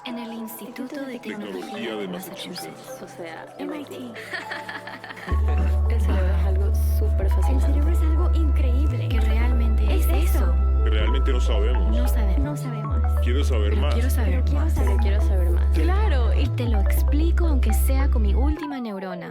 En el Instituto de Tecnología de Massachusetts. O sea, MIT. El cerebro es algo súper El fascinante. cerebro es algo increíble. Que realmente es eso. Realmente no sabemos. No sabemos. Quiero saber Pero más. quiero saber más. Pero quiero saber más. Claro, y te lo explico aunque sea con mi última neurona.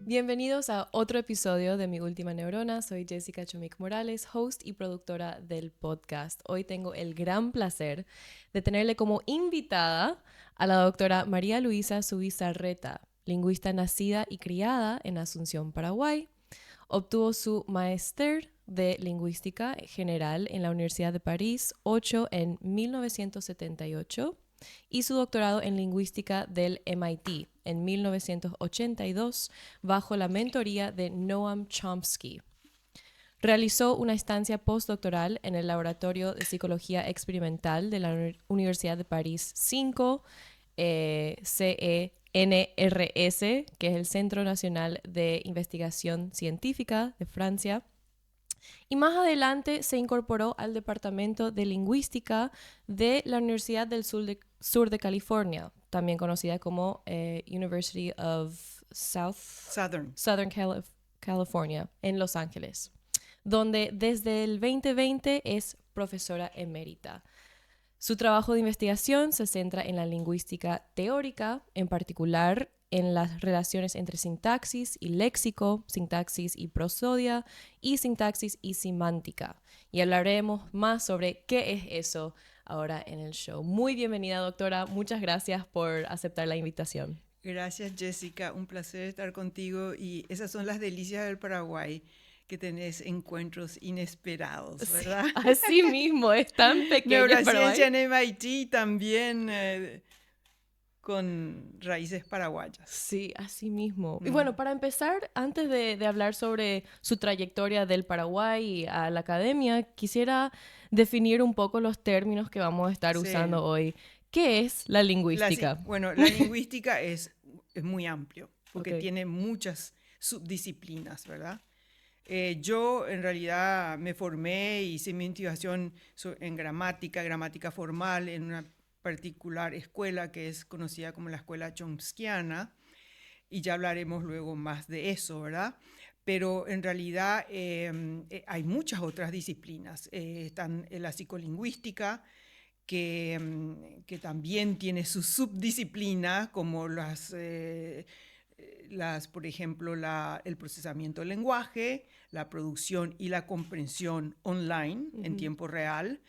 Bienvenidos a otro episodio de Mi Última Neurona. Soy Jessica Chomik Morales, host y productora del podcast. Hoy tengo el gran placer de tenerle como invitada a la doctora María Luisa Zubizarreta, lingüista nacida y criada en Asunción, Paraguay. Obtuvo su Master de Lingüística General en la Universidad de París 8 en 1978 y su doctorado en Lingüística del MIT en 1982 bajo la mentoría de Noam Chomsky. Realizó una estancia postdoctoral en el Laboratorio de Psicología Experimental de la Universidad de París 5, CENRS, que es el Centro Nacional de Investigación Científica de Francia. Y más adelante se incorporó al Departamento de Lingüística de la Universidad del Sur de California, también conocida como University of Southern California, en Los Ángeles, donde desde el 2020 es profesora emérita. Su trabajo de investigación se centra en la lingüística teórica, en particular en las relaciones entre sintaxis y léxico, sintaxis y prosodia, y sintaxis y semántica. Y hablaremos más sobre qué es eso ahora en el show. Muy bienvenida, doctora. Muchas gracias por aceptar la invitación. Gracias, Jessica. Un placer estar contigo. Y esas son las delicias del Paraguay, que tenés encuentros inesperados, ¿verdad? Sí, así mismo, es tan pequeño el Paraguay. Neurociencia en MIT también con raíces paraguayas. Sí, así mismo. Y bueno, para empezar, antes de hablar sobre su trayectoria del Paraguay a la academia, quisiera definir un poco los términos que vamos a estar usando hoy. ¿Qué es la lingüística? La lingüística es muy amplio, porque Ok. tiene muchas subdisciplinas, ¿verdad? Yo en realidad me formé y hice mi investigación en gramática formal, en una particular escuela que es conocida como la escuela chomskiana, y ya hablaremos luego más de eso, ¿verdad? Pero en realidad hay muchas otras disciplinas. Están la psicolingüística, que también tiene sus subdisciplinas, como por ejemplo, el procesamiento del lenguaje, la producción y la comprensión online en tiempo real,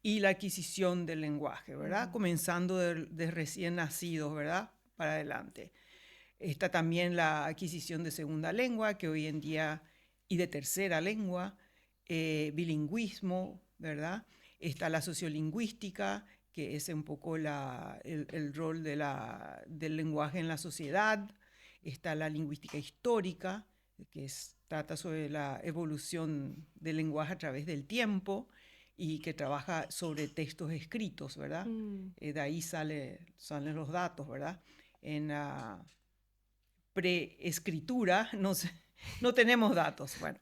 y la adquisición del lenguaje, ¿verdad? Comenzando de recién nacidos, ¿verdad? Para adelante. Está también la adquisición de segunda lengua, que hoy en día, y de tercera lengua, bilingüismo, ¿verdad? Está la sociolingüística, que es un poco el rol del lenguaje en la sociedad. Está la lingüística histórica, que trata sobre la evolución del lenguaje a través del tiempo y que trabaja sobre textos escritos, ¿verdad? De ahí salen los datos, ¿verdad? En la preescritura no tenemos datos. Bueno.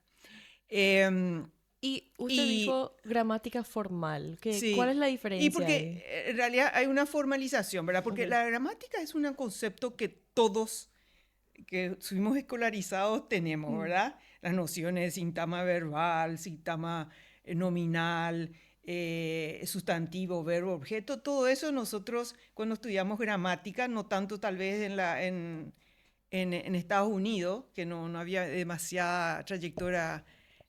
Y usted dijo gramática formal. Sí. ¿Cuál es la diferencia? Y porque en realidad hay una formalización, ¿verdad? Porque la gramática es un concepto que todos que fuimos escolarizados tenemos, ¿verdad? Las nociones de sintagma verbal, sintagma nominal, sustantivo, verbo, objeto, todo eso nosotros cuando estudiamos gramática, no tanto tal vez en Estados Unidos, que no había demasiada trayectoria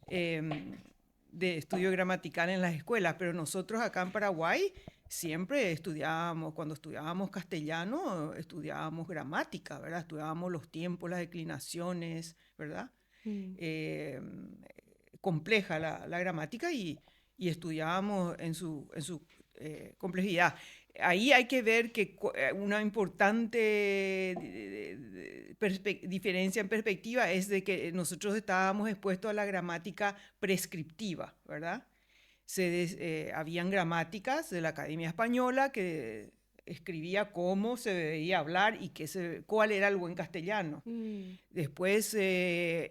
de estudio gramatical en las escuelas, pero nosotros acá en Paraguay siempre estudiábamos, cuando estudiábamos castellano, estudiábamos gramática, ¿verdad? Estudiábamos los tiempos, las declinaciones, ¿verdad? Compleja la gramática y estudiábamos en su complejidad. ahí hay que ver que una importante diferencia en perspectiva es de que nosotros estábamos expuestos a la gramática prescriptiva, ¿verdad? Habían gramáticas de la Academia Española que escribía cómo se debía hablar y cuál era el buen castellano. Después, desde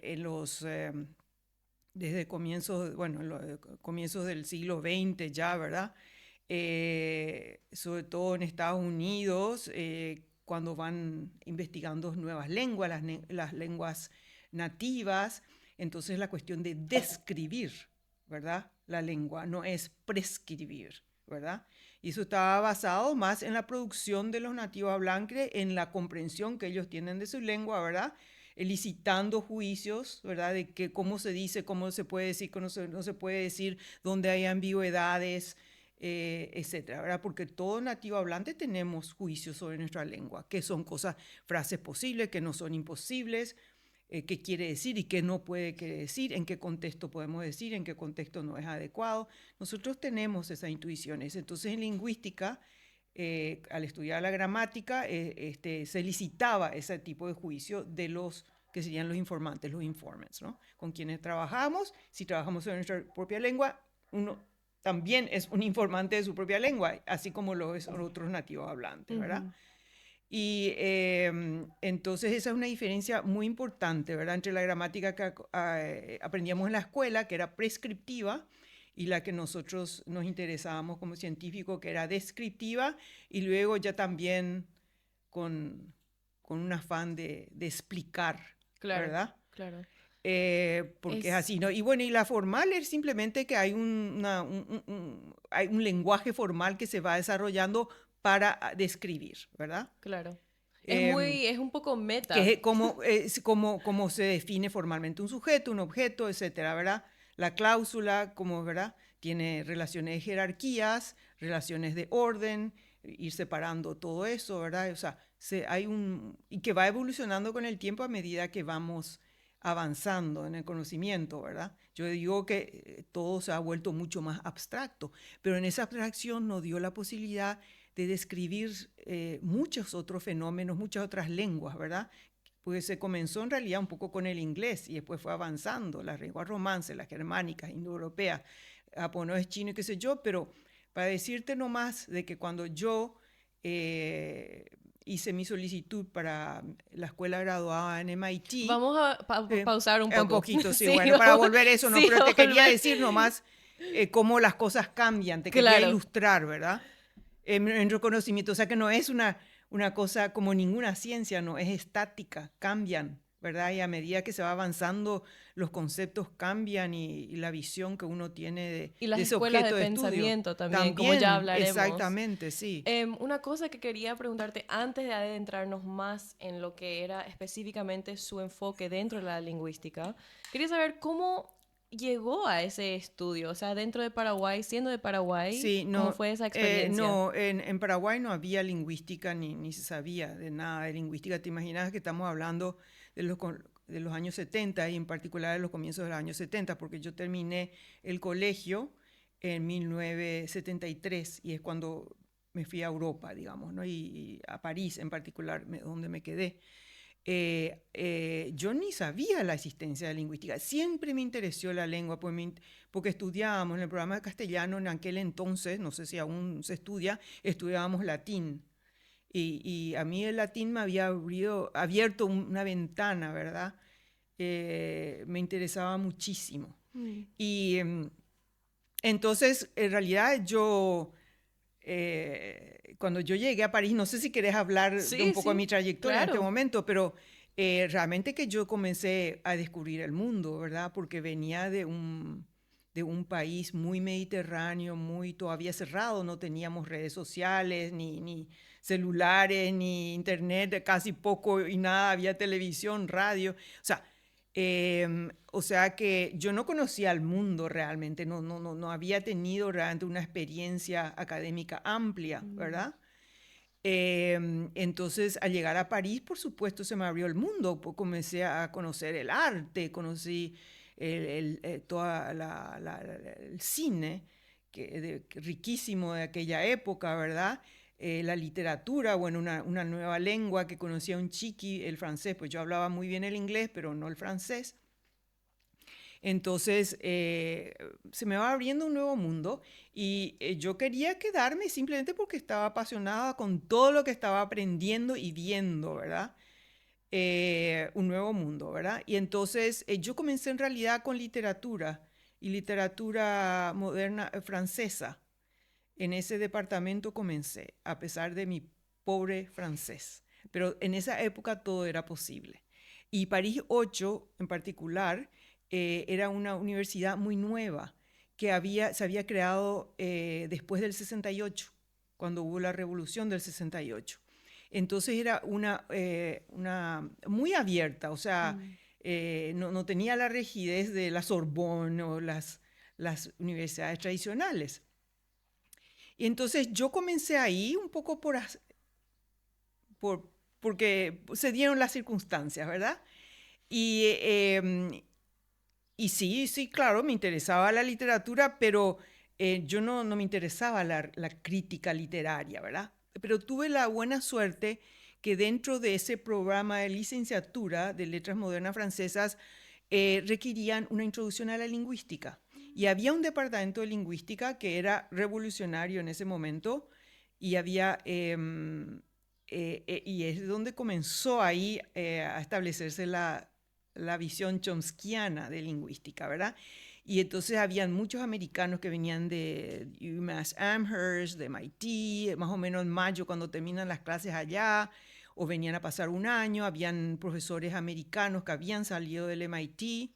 comienzos del siglo XX ya, ¿verdad? Sobre todo en Estados Unidos, cuando van investigando nuevas lenguas, las lenguas nativas, entonces la cuestión de describir, ¿verdad? La lengua no es prescribir, ¿verdad? Y eso estaba basado más en la producción de los nativos hablantes, en la comprensión que ellos tienen de su lengua, ¿verdad? Elicitando juicios, ¿verdad? De que cómo se dice, cómo se puede decir, cómo no se puede decir, dónde hay ambigüedades, etcétera, ¿verdad? Porque todo nativo hablante tenemos juicios sobre nuestra lengua, que son frases posibles, que no son imposibles, qué quiere decir y qué no puede decir, en qué contexto podemos decir, en qué contexto no es adecuado. Nosotros tenemos esas intuiciones. Entonces, en lingüística, al estudiar la gramática, se elicitaba ese tipo de juicio de los que serían los informantes, los informants, ¿no? Con quienes trabajamos. Si trabajamos sobre nuestra propia lengua, uno también es un informante de su propia lengua, así como lo son otros nativos hablantes, ¿verdad? Y entonces esa es una diferencia muy importante, ¿verdad? Entre la gramática que aprendíamos en la escuela, que era prescriptiva, y la que nosotros nos interesábamos como científicos, que era descriptiva, y luego ya también con un afán de explicar, claro, ¿verdad? Claro. Porque es así, ¿no? Y bueno, y la formal es simplemente que hay hay un lenguaje formal que se va desarrollando para describir, ¿verdad? Claro. Es un poco meta. Que es como se define formalmente un sujeto, un objeto, etcétera, ¿verdad? La cláusula, ¿verdad? Tiene relaciones de jerarquías, relaciones de orden, ir separando todo eso, ¿verdad? O sea, y que va evolucionando con el tiempo a medida que vamos avanzando en el conocimiento, ¿verdad? Yo digo que todo se ha vuelto mucho más abstracto, pero en esa abstracción nos dio la posibilidad de describir muchos otros fenómenos, muchas otras lenguas, ¿verdad? Pues se comenzó en realidad un poco con el inglés y después fue avanzando, las lenguas romances, las germánicas, indoeuropeas, japonés, chino y qué sé yo, pero para decirte nomás de que cuando yo hice mi solicitud para la escuela graduada en MIT. Vamos a pausar un poco. Un poquito, sí, bueno, para volver a eso, no, pero te quería decir nomás cómo las cosas cambian, te quería ilustrar, ¿verdad? En reconocimiento, o sea que no es una cosa como ninguna ciencia, no es estática, cambian, ¿verdad? Y a medida que se va avanzando, los conceptos cambian y la visión que uno tiene de ese objeto de estudio. Y las escuelas de pensamiento también, como ya hablaremos. Exactamente, sí. Una cosa que quería preguntarte antes de adentrarnos más en lo que era específicamente su enfoque dentro de la lingüística, quería saber cómo llegó a ese estudio, o sea, dentro de Paraguay, siendo de Paraguay, sí, ¿cómo fue esa experiencia? No, en Paraguay no había lingüística ni se sabía de nada de lingüística. Te imaginas que estamos hablando de los años 70 y en particular de los comienzos de los años 70, porque yo terminé el colegio en 1973 y es cuando me fui a Europa, digamos, ¿no? Y a París en particular, donde me quedé. Yo ni sabía la existencia de lingüística. Siempre me interesó la lengua porque estudiábamos en el programa de castellano en aquel entonces, no sé si aún se estudia, estudiábamos latín. Y a mí el latín me había abierto una ventana, ¿verdad? Me interesaba muchísimo. Y entonces, en realidad, cuando yo llegué a París, no sé si querés hablar de un poco de mi trayectoria en este momento, pero realmente que yo comencé a descubrir el mundo, ¿verdad? Porque venía de un país muy mediterráneo, muy todavía cerrado, no teníamos redes sociales, ni celulares, ni internet, casi poco y nada, había televisión, radio, o sea que yo no conocía al mundo realmente, no había tenido realmente una experiencia académica amplia, ¿verdad? Entonces, al llegar a París, por supuesto, se me abrió el mundo, comencé a conocer el arte, conocí todo el cine, riquísimo de aquella época, ¿verdad? la literatura, bueno, una nueva lengua que conocía un chiqui, el francés, pues yo hablaba muy bien el inglés, pero no el francés. Entonces, se me va abriendo un nuevo mundo y yo quería quedarme simplemente porque estaba apasionada con todo lo que estaba aprendiendo y viendo, ¿verdad? Un nuevo mundo, ¿verdad? Y entonces yo comencé en realidad con literatura y literatura moderna francesa. En ese departamento comencé, a pesar de mi pobre francés. Pero en esa época todo era posible. Y París 8 en particular era una universidad muy nueva que se había creado después del 68, cuando hubo la revolución del 68. Entonces era una muy abierta, o sea, no tenía la rigidez de la Sorbonne o las universidades tradicionales. Y entonces yo comencé ahí un poco porque se dieron las circunstancias, ¿verdad? Y sí, claro, me interesaba la literatura, pero yo no me interesaba la crítica literaria, ¿verdad? Pero tuve la buena suerte que dentro de ese programa de licenciatura de Letras Modernas Francesas requerían una introducción a la lingüística. Y había un departamento de lingüística que era revolucionario en ese momento y y es donde comenzó ahí a establecerse la visión chomskiana de lingüística, ¿verdad? Y entonces habían muchos americanos que venían de UMass Amherst, de MIT, más o menos en mayo cuando terminan las clases allá, o venían a pasar un año, habían profesores americanos que habían salido del MIT.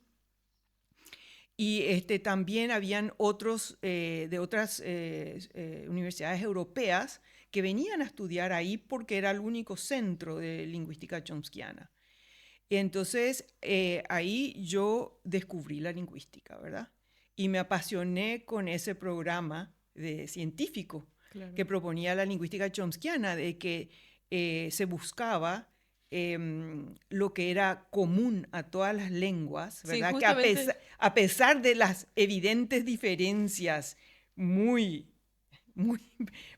Y también habían otros de otras universidades europeas que venían a estudiar ahí porque era el único centro de lingüística chomskiana. Y entonces ahí yo descubrí la lingüística, ¿verdad? Y me apasioné con ese programa de científico que proponía la lingüística chomskiana, de que se buscaba lo que era común a todas las lenguas, ¿verdad? Sí, que a pesar de las evidentes diferencias muy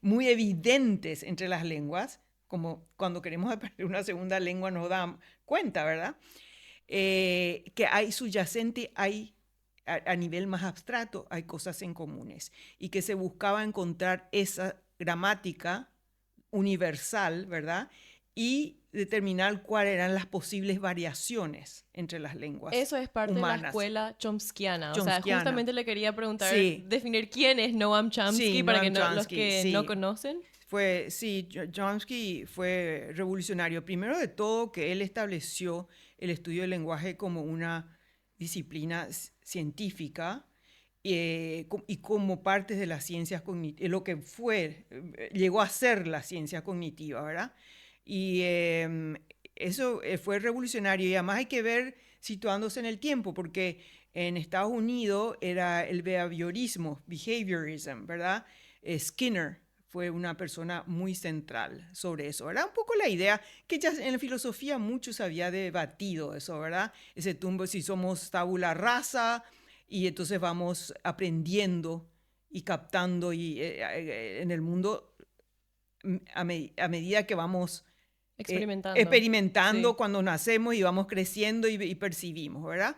evidentes entre las lenguas, como cuando queremos aprender una segunda lengua nos damos cuenta, ¿verdad? Que hay subyacente, hay a nivel más abstracto, hay cosas en comunes y que se buscaba encontrar esa gramática universal, ¿verdad? Y determinar cuáles eran las posibles variaciones entre las lenguas Eso es parte humanas. de la escuela chomskiana. O sea, Chomskiana. justamente le quería preguntar, Sí. definir quién es Noam Chomsky Sí, para Noam que los Chomsky, que sí. no conocen. Chomsky fue revolucionario. Primero de todo, que él estableció el estudio del lenguaje como una disciplina científica y como parte de las ciencias cognitivas, lo que llegó a ser la ciencia cognitiva, ¿verdad? Y eso fue revolucionario y además hay que ver situándose en el tiempo, porque en Estados Unidos era el behaviorism, ¿verdad? Skinner fue una persona muy central sobre eso, ¿verdad? Un poco la idea que ya en la filosofía mucho se había debatido eso, ¿verdad? Ese tumbo, si somos tabula rasa, y entonces vamos aprendiendo y captando en el mundo a medida que vamos experimentando Sí. cuando nacemos y vamos creciendo y percibimos, ¿verdad?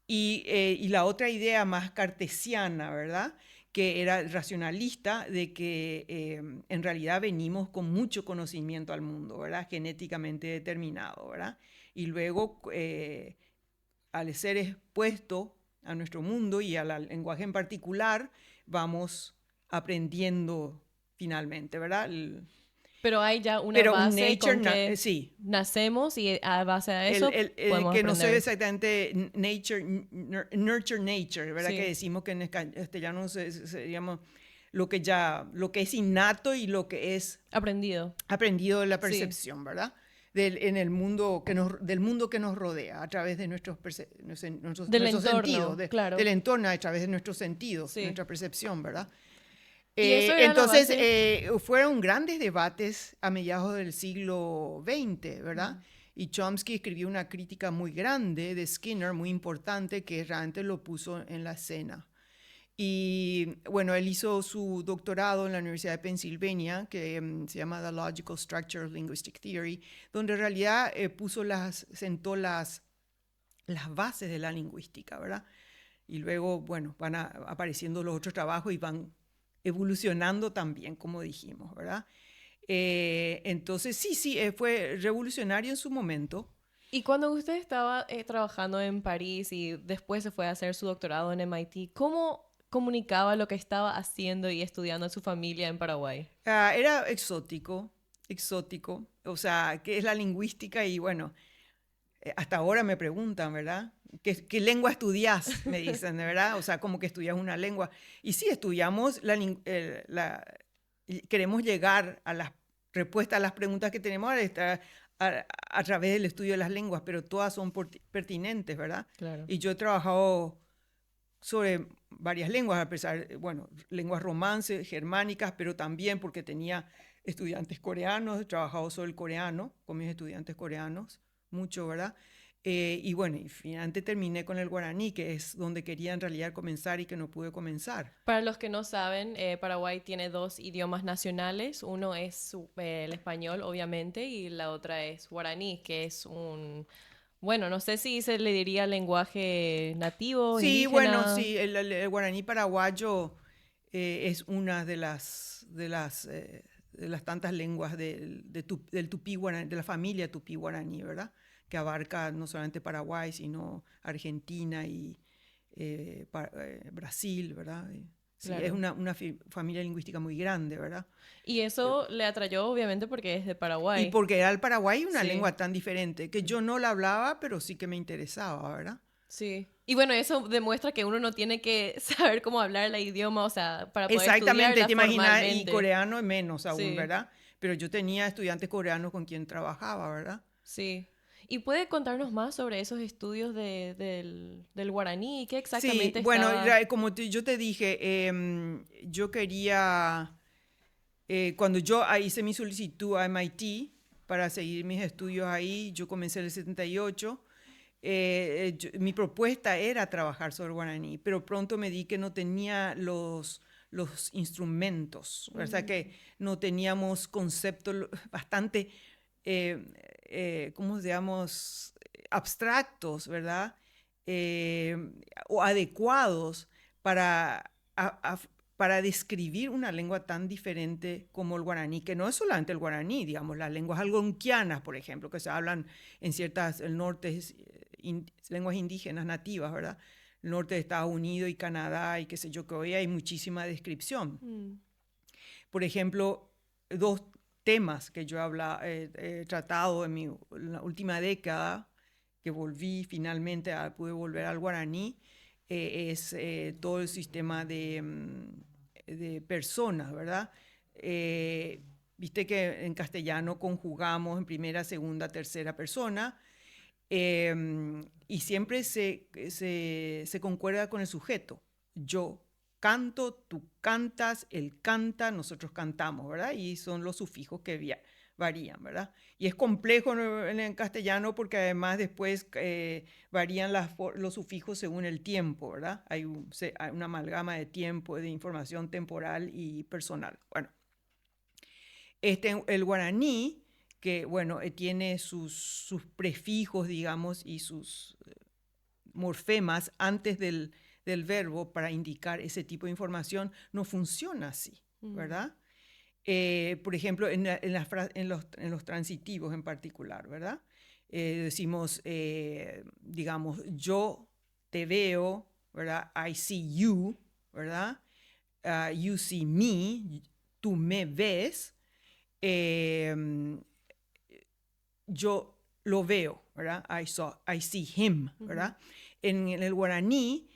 Y la otra idea más cartesiana, ¿verdad? Que era racionalista, de que en realidad venimos con mucho conocimiento al mundo, ¿verdad? Genéticamente determinado, ¿verdad? Y luego, al ser expuesto a nuestro mundo y al lenguaje en particular, vamos aprendiendo finalmente, ¿verdad? Pero hay ya una base con que sí. nacemos y a base de eso podemos que aprender. no sé exactamente nurture, ¿verdad? Sí. Que decimos que en castellano seríamos lo que es innato y lo que es aprendido de la percepción, sí. ¿Verdad? Del mundo que nos rodea a través de nuestros sentidos, claro. del entorno a través de nuestros sentidos, sí. nuestra percepción, ¿verdad? Entonces, fueron grandes debates a mediados del siglo XX, ¿verdad? Y Chomsky escribió una crítica muy grande de Skinner, muy importante, que realmente lo puso en la escena. Y bueno, él hizo su doctorado en la Universidad de Pennsylvania, que se llama The Logical Structure of Linguistic Theory, donde en realidad sentó las bases de la lingüística, ¿verdad? Y luego, bueno, van apareciendo los otros trabajos y van evolucionando también, como dijimos, ¿verdad? Entonces, sí, fue revolucionario en su momento. Y cuando usted estaba trabajando en París y después se fue a hacer su doctorado en MIT, ¿cómo comunicaba lo que estaba haciendo y estudiando en su familia en Paraguay? Era exótico, o sea, ¿qué es la lingüística? Y bueno, hasta ahora me preguntan, ¿verdad? ¿Qué lengua estudias? Me dicen, ¿verdad? O sea, como que estudias una lengua. Y sí, estudiamos queremos llegar a las respuestas a las preguntas que tenemos a través del estudio de las lenguas, pero todas son pertinentes, ¿verdad? Claro. Y yo he trabajado sobre varias lenguas, a pesar, bueno, lenguas romances, germánicas, pero también porque tenía estudiantes coreanos, he trabajado sobre el coreano con mis estudiantes coreanos, mucho, ¿verdad? Y bueno, y finalmente terminé con el guaraní, que es donde quería en realidad comenzar y que no pude comenzar. Para los que no saben, Paraguay tiene 2 idiomas nacionales. Uno es el español, obviamente, y la otra es guaraní, que es bueno, no sé si se le diría lenguaje nativo, Sí, indígena. bueno, sí, el guaraní paraguayo es una de las tantas lenguas del tupí guaraní, de la familia tupí guaraní, ¿verdad? Que abarca no solamente Paraguay, sino Argentina y Brasil, ¿verdad? Sí, Claro. es una familia lingüística muy grande, ¿verdad? Y eso le atrayó, obviamente, porque es de Paraguay. Y porque era el Paraguay una Sí. lengua tan diferente, que yo no la hablaba, pero sí que me interesaba, ¿verdad? Sí. Y bueno, eso demuestra que uno no tiene que saber cómo hablar el idioma, o sea, para poder Exactamente, estudiarla te imaginas, y formalmente. coreano menos aún, Sí. ¿verdad? Pero yo tenía estudiantes coreanos con quien trabajaba, ¿verdad? Sí. ¿Y puede contarnos más sobre esos estudios del guaraní? ¿Qué Sí, exactamente bueno, estaba...? como yo te dije, yo quería, cuando yo hice mi solicitud a MIT para seguir mis estudios ahí, yo comencé en el 78, mi propuesta era trabajar sobre guaraní, pero pronto me di que no tenía los instrumentos, o sea que no teníamos conceptos bastante, ¿cómo digamos?, abstractos, ¿verdad? O adecuados para, para describir una lengua tan diferente como el guaraní, que no es solamente el guaraní, digamos, las lenguas algonquianas, por ejemplo, que se hablan en el norte, lenguas indígenas nativas, ¿verdad? El norte de Estados Unidos y Canadá y qué sé yo, que hoy hay muchísima descripción. Por ejemplo, 2 temas que yo he tratado en la última década, que finalmente pude volver al guaraní, es todo el sistema de personas, ¿verdad? Viste que en castellano conjugamos en primera, segunda, tercera persona, y siempre se concuerda con el sujeto. Yo canto, tú cantas, él canta, nosotros cantamos, ¿verdad? Y son los sufijos que varían, ¿verdad? Y es complejo en el castellano porque además después varían los sufijos según el tiempo, ¿verdad? Hay una amalgama de tiempo, de información temporal y personal. Bueno, el guaraní, que bueno, tiene sus prefijos, digamos, y sus morfemas antes del verbo para indicar ese tipo de información, no funciona así, ¿verdad? Por ejemplo, en los transitivos en particular, ¿verdad? Decimos, digamos, yo te veo, ¿verdad? I see you, ¿verdad? You see me, tú me ves. Yo lo veo, ¿verdad? I see him, ¿verdad? En el guaraní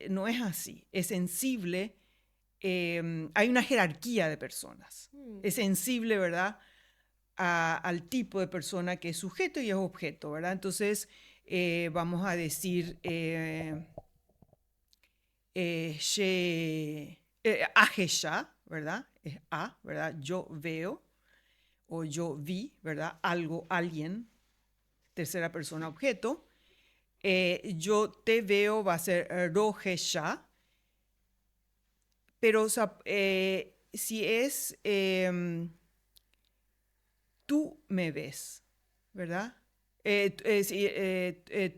no es así, es sensible. Hay una jerarquía de personas. Es sensible, ¿verdad?, al tipo de persona que es sujeto y es objeto, ¿verdad? Entonces, vamos a decir, ajesha, ¿verdad? Es a, ¿verdad? Yo veo o yo vi, ¿verdad? Algo, alguien, tercera persona, objeto. Yo te veo va a ser rojesha. pero si es tú me ves, ¿verdad?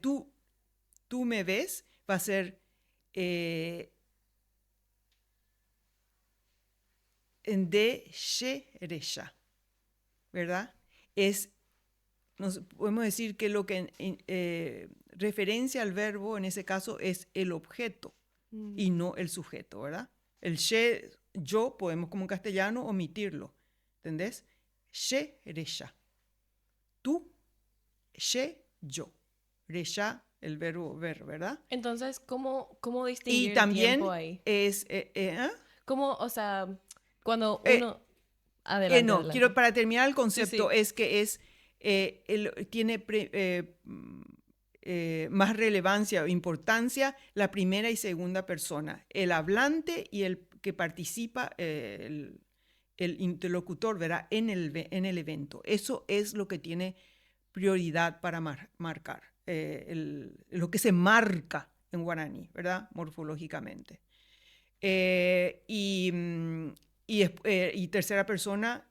Tú me ves va a ser en de sheresha, ¿verdad? Podemos decir que lo que referencia al verbo en ese caso es el objeto y no el sujeto, ¿verdad? El she, yo, podemos como en castellano omitirlo, ¿entendés? Sheresha. Tú, she, yo. Resha, el verbo ver, ¿verdad? Entonces, ¿cómo distinguir Y también el tiempo ahí? es... ¿Cómo, o sea, cuando uno... adelante. Quiero para terminar el concepto Sí. es que tiene más relevancia o importancia la primera y segunda persona, el hablante y el que participa, el interlocutor, ¿verdad? En el evento. Eso es lo que tiene prioridad para marcar, lo que se marca en guaraní, ¿verdad? Morfológicamente. Y tercera persona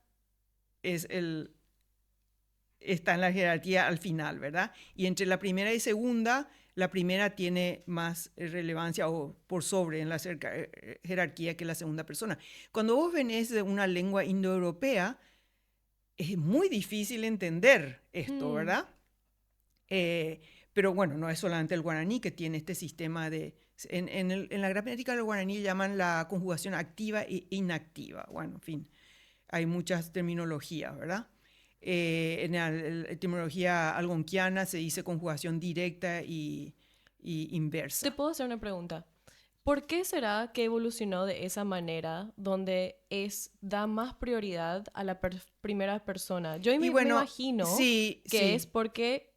está en la jerarquía al final, ¿verdad? Y entre la primera y segunda, la primera tiene más relevancia o por sobre en la jerarquía que la segunda persona. Cuando vos venís de una lengua indoeuropea, es muy difícil entender esto, ¿verdad? Pero bueno, no es solamente el guaraní que tiene este sistema de... En la gramática del guaraní llaman la conjugación activa e inactiva. Bueno, en fin, hay muchas terminologías, ¿verdad? En la etimología algonquiana se dice conjugación directa y inversa. ¿Te puedo hacer una pregunta? ¿Por qué será que evolucionó de esa manera donde da más prioridad a la primera persona? Yo me imagino que es porque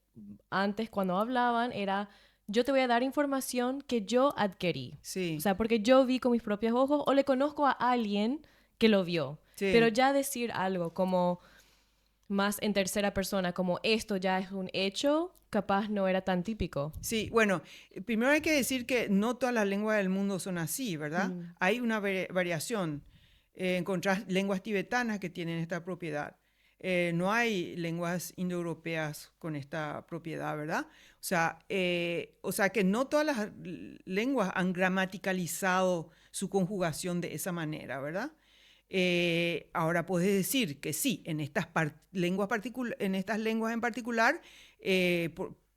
antes cuando hablaban era yo te voy a dar información que yo adquirí. Sí. O sea, porque yo vi con mis propios ojos o le conozco a alguien que lo vio. Sí. Pero ya decir algo como más en tercera persona, como esto ya es un hecho, capaz no era tan típico. Sí, bueno, primero hay que decir que no todas las lenguas del mundo son así, ¿verdad? Hay una variación. Encontrás lenguas tibetanas que tienen esta propiedad. No hay lenguas indoeuropeas con esta propiedad, ¿verdad? O sea que no todas las lenguas han gramaticalizado su conjugación de esa manera, ¿verdad? Ahora puedes decir que sí, en estas lenguas en particular,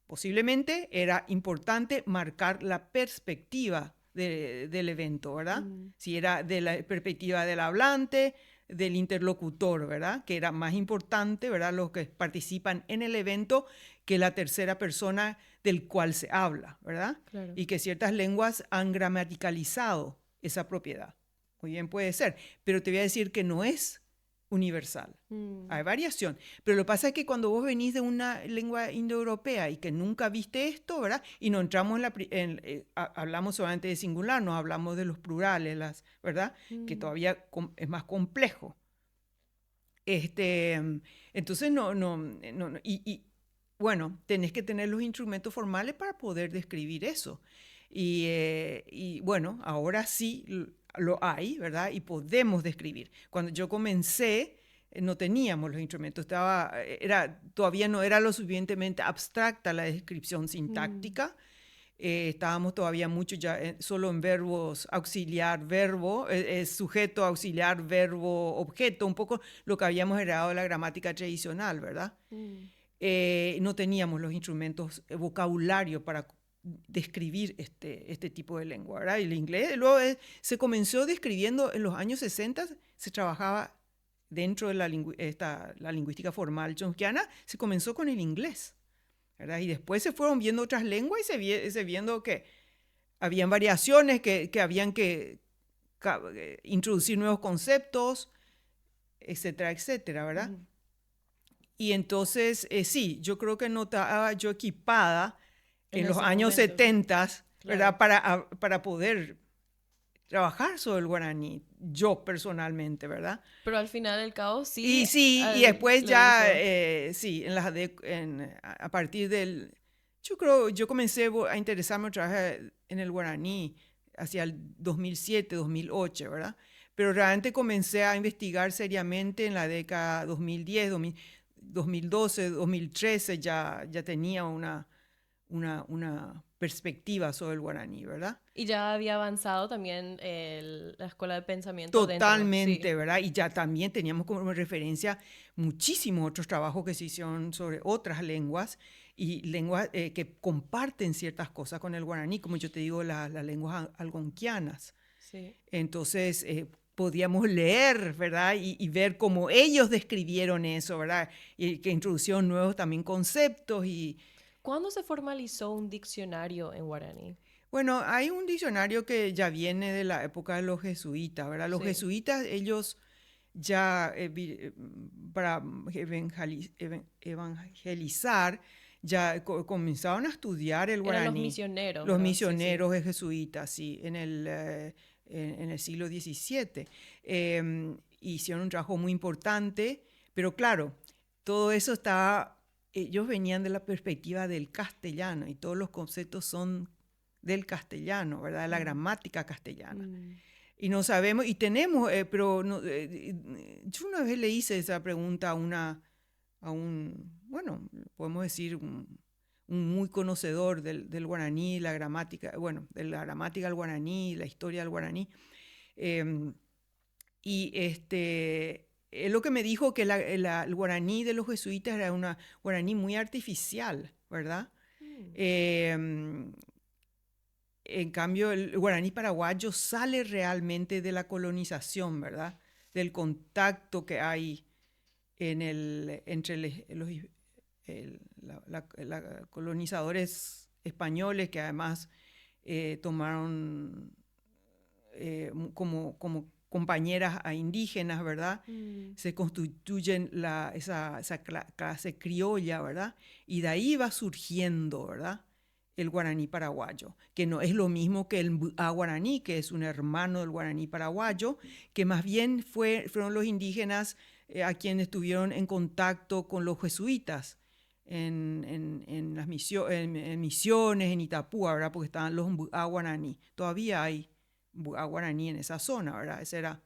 posiblemente era importante marcar la perspectiva del evento, ¿verdad? Si era de la perspectiva del hablante, del interlocutor, ¿verdad? Que era más importante, ¿verdad? Los que participan en el evento que la tercera persona del cual se habla, ¿verdad? Claro. Y que ciertas lenguas han gramaticalizado esa propiedad. Muy bien, puede ser, pero te voy a decir que no es universal. Hay variación. Pero lo que pasa es que cuando vos venís de una lengua indoeuropea y que nunca viste esto, ¿verdad? Y no entramos hablamos solamente de singular, no hablamos de los plurales, ¿verdad? Que todavía es más complejo. Entonces, bueno, tenés que tener los instrumentos formales para poder describir eso. Y bueno, ahora sí lo hay, ¿verdad? Y podemos describir. Cuando yo comencé, no teníamos los instrumentos, todavía no era lo suficientemente abstracta la descripción sintáctica. Estábamos todavía mucho ya solo en verbos auxiliar, verbo, sujeto, auxiliar, verbo, objeto, un poco lo que habíamos heredado de la gramática tradicional, ¿verdad? No teníamos los instrumentos, vocabulario para describir este tipo de lengua, ¿verdad? Y el inglés luego se comenzó describiendo en los años 60, se trabajaba dentro de la lingüística formal chomskiana, se comenzó con el inglés, ¿verdad? Y después se fueron viendo otras lenguas y se viendo que habían variaciones, que habían que introducir nuevos conceptos, etcétera, etcétera, ¿verdad? Y entonces, sí, yo creo que no estaba yo equipada en los años 70, ¿verdad? Claro. Para poder trabajar sobre el guaraní, yo personalmente, ¿verdad? Pero al final del cabo sí. Y después ya, sí, a partir del... Yo comencé a interesarme otra vez en el guaraní hacia el 2007, 2008, ¿verdad? Pero realmente comencé a investigar seriamente en la década 2010, 2012, 2013, ya tenía una perspectiva sobre el guaraní, ¿verdad? Y ya había avanzado también la escuela de pensamiento Totalmente, dentro, sí. ¿verdad? Y ya también teníamos como referencia muchísimos otros trabajos que se hicieron sobre otras lenguas y lenguas que comparten ciertas cosas con el guaraní, como yo te digo, las lenguas algonquianas. Sí. Entonces, podíamos leer, ¿verdad? Y ver cómo ellos describieron eso, ¿verdad? Y que introducieron nuevos también conceptos y... ¿Cuándo se formalizó un diccionario en guaraní? Bueno, hay un diccionario que ya viene de la época de los jesuitas, ¿verdad? Los Sí. jesuitas, ellos ya para evangelizar, ya comenzaron a estudiar el Eran los guaraní. misioneros, Los ¿verdad? misioneros jesuitas, sí, en el siglo XVII. Hicieron un trabajo muy importante, pero claro, todo eso ellos venían de la perspectiva del castellano y todos los conceptos son del castellano, ¿verdad? De la gramática castellana. Y no sabemos, y tenemos, pero no, yo una vez le hice esa pregunta a un bueno, podemos decir, un muy conocedor del guaraní, la gramática, bueno, de la gramática del guaraní, la historia del guaraní. Y él lo que me dijo que el guaraní de los jesuitas era una guaraní muy artificial, ¿verdad? En cambio, el guaraní paraguayo sale realmente de la colonización, ¿verdad? Del contacto que hay entre los colonizadores españoles que además tomaron como compañeras a indígenas, ¿verdad? Se constituyen esa clase criolla, ¿verdad? Y de ahí va surgiendo, ¿verdad? El guaraní paraguayo, que no es lo mismo que el guaraní, que es un hermano del guaraní paraguayo, que más bien fueron los indígenas a quienes estuvieron en contacto con los jesuitas en las Misiones, en Itapúa, ¿verdad? Porque estaban los guaraní. Todavía hay guaraní en esa zona, ¿verdad? Ese era...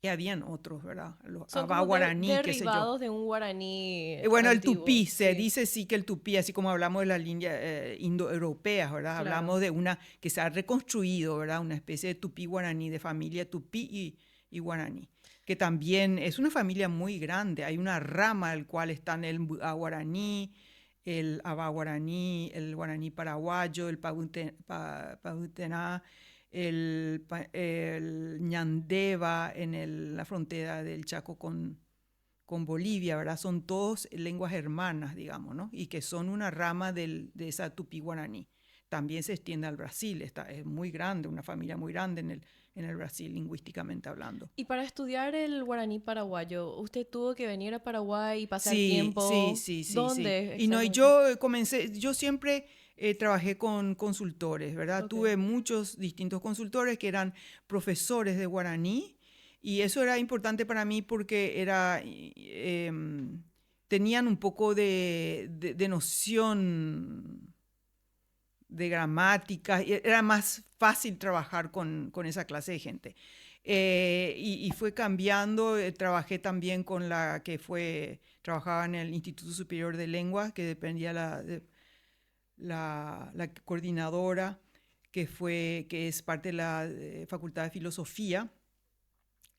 Y habían otros, ¿verdad? Los Son abá como guaraní, qué sé yo. derivados de un guaraní Bueno, el antiguo, tupí, se sí. dice sí que el tupí, así como hablamos de la línea indoeuropea, ¿verdad? Claro. Hablamos de una que se ha reconstruido, ¿verdad? Una especie de tupí guaraní, de familia tupí y guaraní, que también es una familia muy grande. Hay una rama del cual están el guaraní, el abá guaraní, el guaraní paraguayo, el pabutená, el ñandeva en la frontera del Chaco con Bolivia, ¿verdad? Son todos lenguas hermanas, digamos, ¿no? Y que son una rama de esa tupí guaraní. También se extiende al Brasil, es muy grande, una familia muy grande en el Brasil, lingüísticamente hablando. Y para estudiar el guaraní paraguayo, ¿usted tuvo que venir a Paraguay y pasar Sí, tiempo? sí. ¿Dónde? Y no, yo siempre trabajé con consultores, ¿verdad? Okay. Tuve muchos distintos consultores que eran profesores de guaraní y eso era importante para mí porque tenían un poco de noción de gramática, y era más fácil trabajar con esa clase de gente. Y fue cambiando, trabajé también con la que trabajaba en el Instituto Superior de Lengua, que dependía la coordinadora, que es parte de la Facultad de Filosofía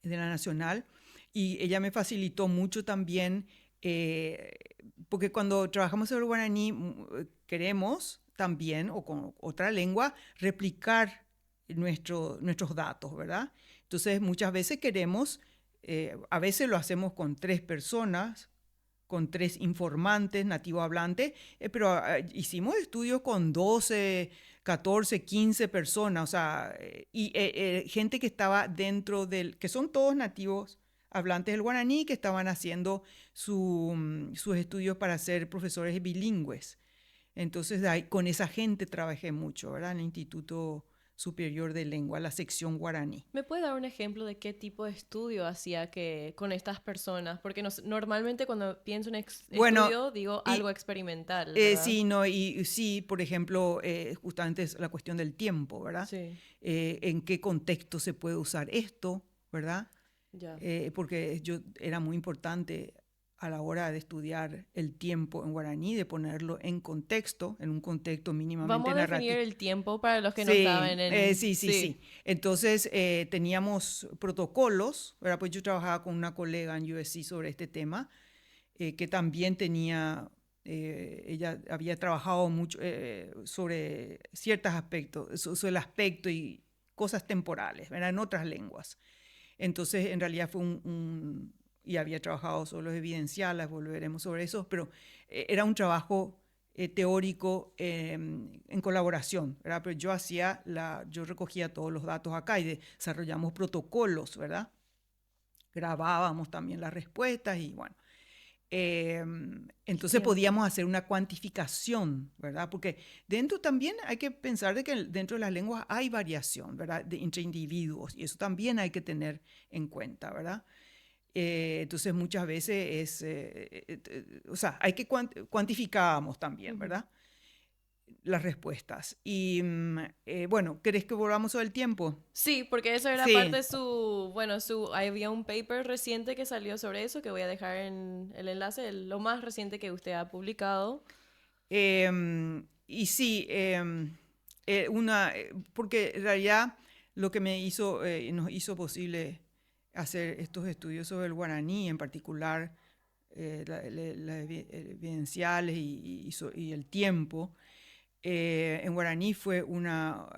de la Nacional, y ella me facilitó mucho también, porque cuando trabajamos sobre el guaraní queremos también, o con otra lengua, replicar nuestros datos, ¿verdad? Entonces, muchas veces queremos, a veces lo hacemos con 3 personas, con 3 informantes nativo hablantes, pero hicimos estudios con 12, 14, 15 personas, o sea, y gente que estaba dentro que son todos nativos hablantes del guaraní, que estaban haciendo sus estudios para ser profesores bilingües. Entonces, con esa gente trabajé mucho, ¿verdad? En el Instituto Superior de Lengua, la sección guaraní. ¿Me puede dar un ejemplo de qué tipo de estudio hacía con estas personas? Porque normalmente cuando pienso en estudio digo algo experimental, ¿verdad? Sí, no, y sí, por ejemplo, justamente es la cuestión del tiempo, ¿verdad? Sí. En qué contexto se puede usar esto, ¿verdad? Ya. Porque era muy importante a la hora de estudiar el tiempo en guaraní, de ponerlo en un contexto mínimamente Vamos a narrativo. definir el tiempo para los que no saben. Sí. Entonces, teníamos protocolos, ¿verdad? Pues yo trabajaba con una colega en USC sobre este tema, que también tenía, ella había trabajado mucho sobre ciertos aspectos, sobre el aspecto y cosas temporales, ¿verdad? En otras lenguas. Entonces, en realidad fue y había trabajado sobre los evidenciales, volveremos sobre eso, pero era un trabajo teórico en colaboración, ¿verdad? Pero yo recogía todos los datos acá y desarrollamos protocolos, ¿verdad? Grabábamos también las respuestas y bueno. Entonces podíamos hacer una cuantificación, ¿verdad? Porque dentro también hay que pensar de que dentro de las lenguas hay variación, ¿verdad? Entre individuos, y eso también hay que tener en cuenta, ¿verdad? Entonces muchas veces hay que cuantificábamos también, ¿verdad? Las respuestas. Y bueno, ¿querés que volvamos sobre el tiempo? Sí, porque eso era parte de había un paper reciente que salió sobre eso, que voy a dejar en el enlace, lo más reciente que usted ha publicado. Y sí, porque en realidad lo que nos hizo posible hacer estos estudios sobre el guaraní, en particular las evidenciales y el tiempo, en guaraní fue una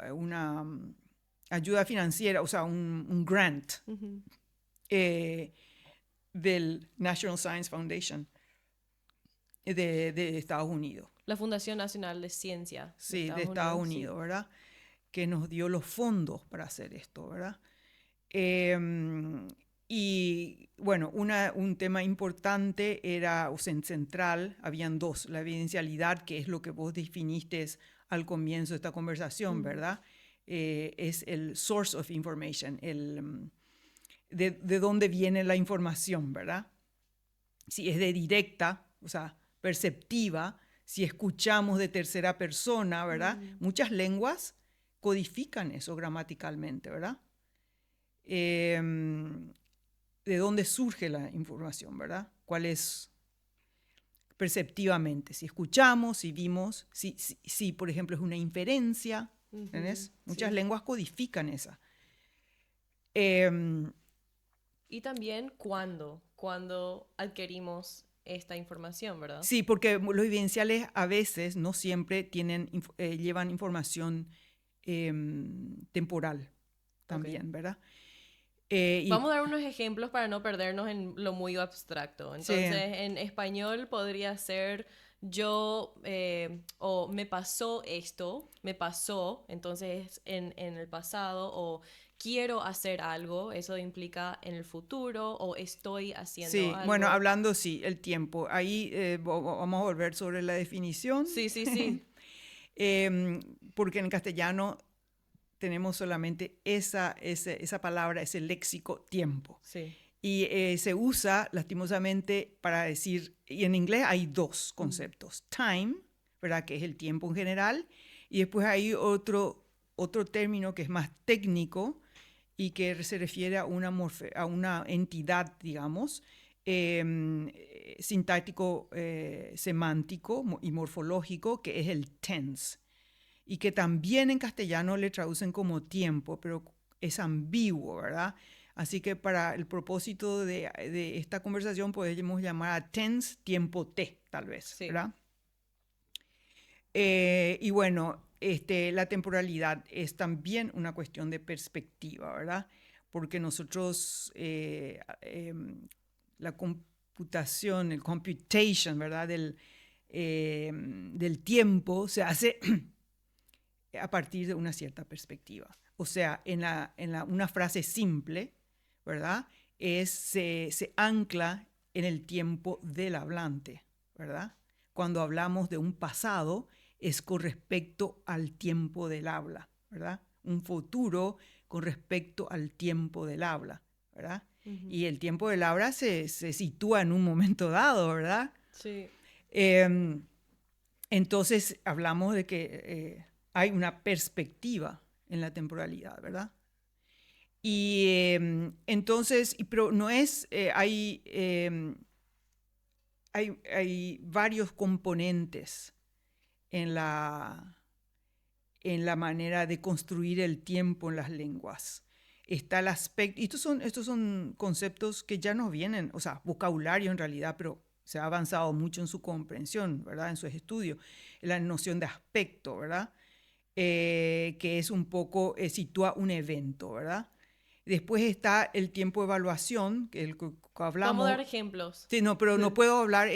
ayuda financiera, o sea, un grant del National Science Foundation de Estados Unidos. La Fundación Nacional de Ciencia. Sí, de Estados Unidos, ¿verdad? Que nos dio los fondos para hacer esto, ¿verdad? Y bueno, un tema importante era, o central, habían dos, la evidencialidad, que es lo que vos definiste al comienzo de esta conversación, ¿verdad? Es el source of information, de dónde viene la información, ¿verdad? Si es de directa, o sea, perceptiva, si escuchamos de tercera persona, ¿verdad? Muchas lenguas codifican eso gramaticalmente, ¿verdad? De dónde surge la información, ¿verdad? ¿Cuál es perceptivamente? Si escuchamos, si vimos, si por ejemplo es una inferencia, ¿entendés? Muchas lenguas codifican esa. Y también cuando adquirimos esta información, ¿verdad? Sí, porque los evidenciales a veces, no siempre, llevan información temporal también, ¿verdad? Vamos a dar unos ejemplos para no perdernos en lo muy abstracto. Entonces, en español podría ser o me pasó esto, entonces en el pasado, o quiero hacer algo, eso implica en el futuro, o estoy haciendo algo. Bueno, hablando, el tiempo. Ahí vamos a volver sobre la definición. Sí. Porque en castellano tenemos solamente esa palabra, ese léxico tiempo. Sí. Y se usa lastimosamente para decir, y en inglés hay dos conceptos, time, ¿verdad? Que es el tiempo en general, y después hay otro término que es más técnico y que se refiere a una entidad, digamos, sintáctico, semántico y morfológico, que es el tense, y que también en castellano le traducen como tiempo, pero es ambiguo, ¿verdad? Así que para el propósito de esta conversación podemos llamar a tense tiempo T, tal vez, ¿verdad? Y bueno, la temporalidad es también una cuestión de perspectiva, ¿verdad? Porque nosotros, la computación, el computation, ¿verdad? Del tiempo se hace a partir de una cierta perspectiva. O sea, una frase simple, ¿verdad? Se ancla en el tiempo del hablante, ¿verdad? Cuando hablamos de un pasado, es con respecto al tiempo del habla, ¿verdad? un futuro con respecto al tiempo del habla, ¿verdad? Uh-huh. Y el tiempo del habla se sitúa en un momento dado, ¿verdad? Sí. Entonces hablamos de que hay una perspectiva en la temporalidad, ¿verdad? Y entonces, pero no es, hay varios componentes en la manera de construir el tiempo en las lenguas. Está el aspecto, y estos son conceptos que ya nos vienen, o sea, vocabulario en realidad, pero se ha avanzado mucho en su comprensión, ¿verdad? En sus estudios. La noción de aspecto, ¿verdad? Que es un poco, sitúa un evento, ¿verdad? Después está el tiempo de evaluación, que el que hablamos. Vamos a dar ejemplos. Sí, no, pero no puedo dar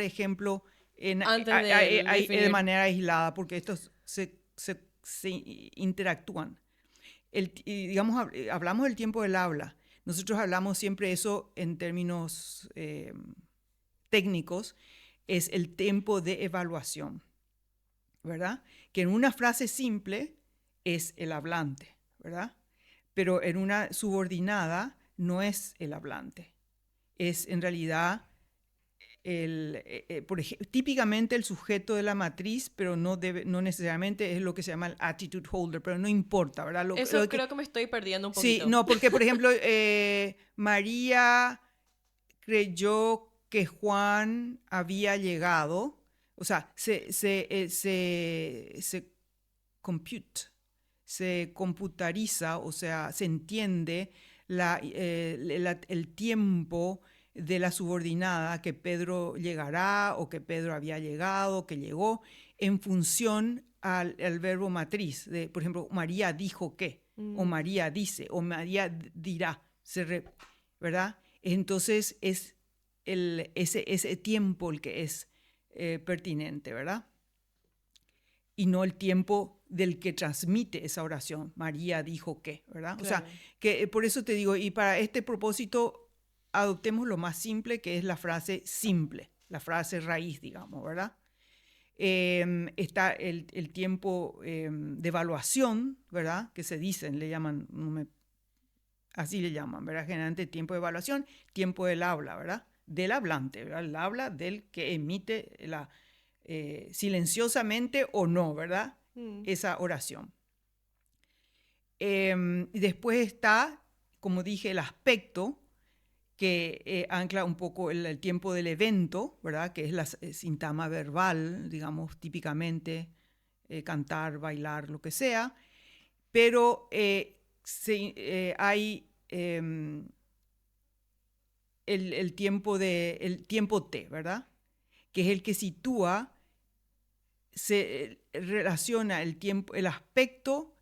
ejemplo de manera aislada, porque estos se interactúan. Digamos, hablamos del tiempo del habla. Nosotros hablamos siempre eso en términos técnicos, es el tiempo de evaluación, ¿verdad? Que en una frase simple es el hablante, ¿verdad? Pero en una subordinada no es el hablante. Es en realidad, típicamente el sujeto de la matriz, pero no necesariamente es lo que se llama el attitude holder, pero no importa, ¿verdad? Creo que me estoy perdiendo un poquito. Sí, no, porque por ejemplo, María creyó que Juan había llegado, o sea, se computariza, o sea, se entiende el tiempo de la subordinada, que Pedro llegará o que Pedro había llegado, que llegó, en función al verbo matriz. Por ejemplo, María dijo que, o María dice, o María dirá, ¿verdad? Entonces es ese tiempo el que es pertinente, ¿verdad? Y no el tiempo del que transmite esa oración. María dijo que, ¿verdad? Claro. O sea, que por eso te digo, y para este propósito adoptemos lo más simple, que es la frase simple, la frase raíz, digamos, ¿verdad? Está el tiempo de evaluación, ¿verdad? Que se dicen, le llaman, así le llaman, ¿verdad? Generalmente tiempo de evaluación, tiempo del habla, ¿verdad? Del hablante, ¿verdad? El habla del que emite silenciosamente o no, ¿verdad? Esa oración. Después está, como dije, el aspecto que ancla un poco el tiempo del evento, ¿verdad? Que es la sintagma verbal, digamos, típicamente cantar, bailar, lo que sea. Pero hay el tiempo T, ¿verdad? Que es el que sitúa, se relaciona el tiempo de aspecto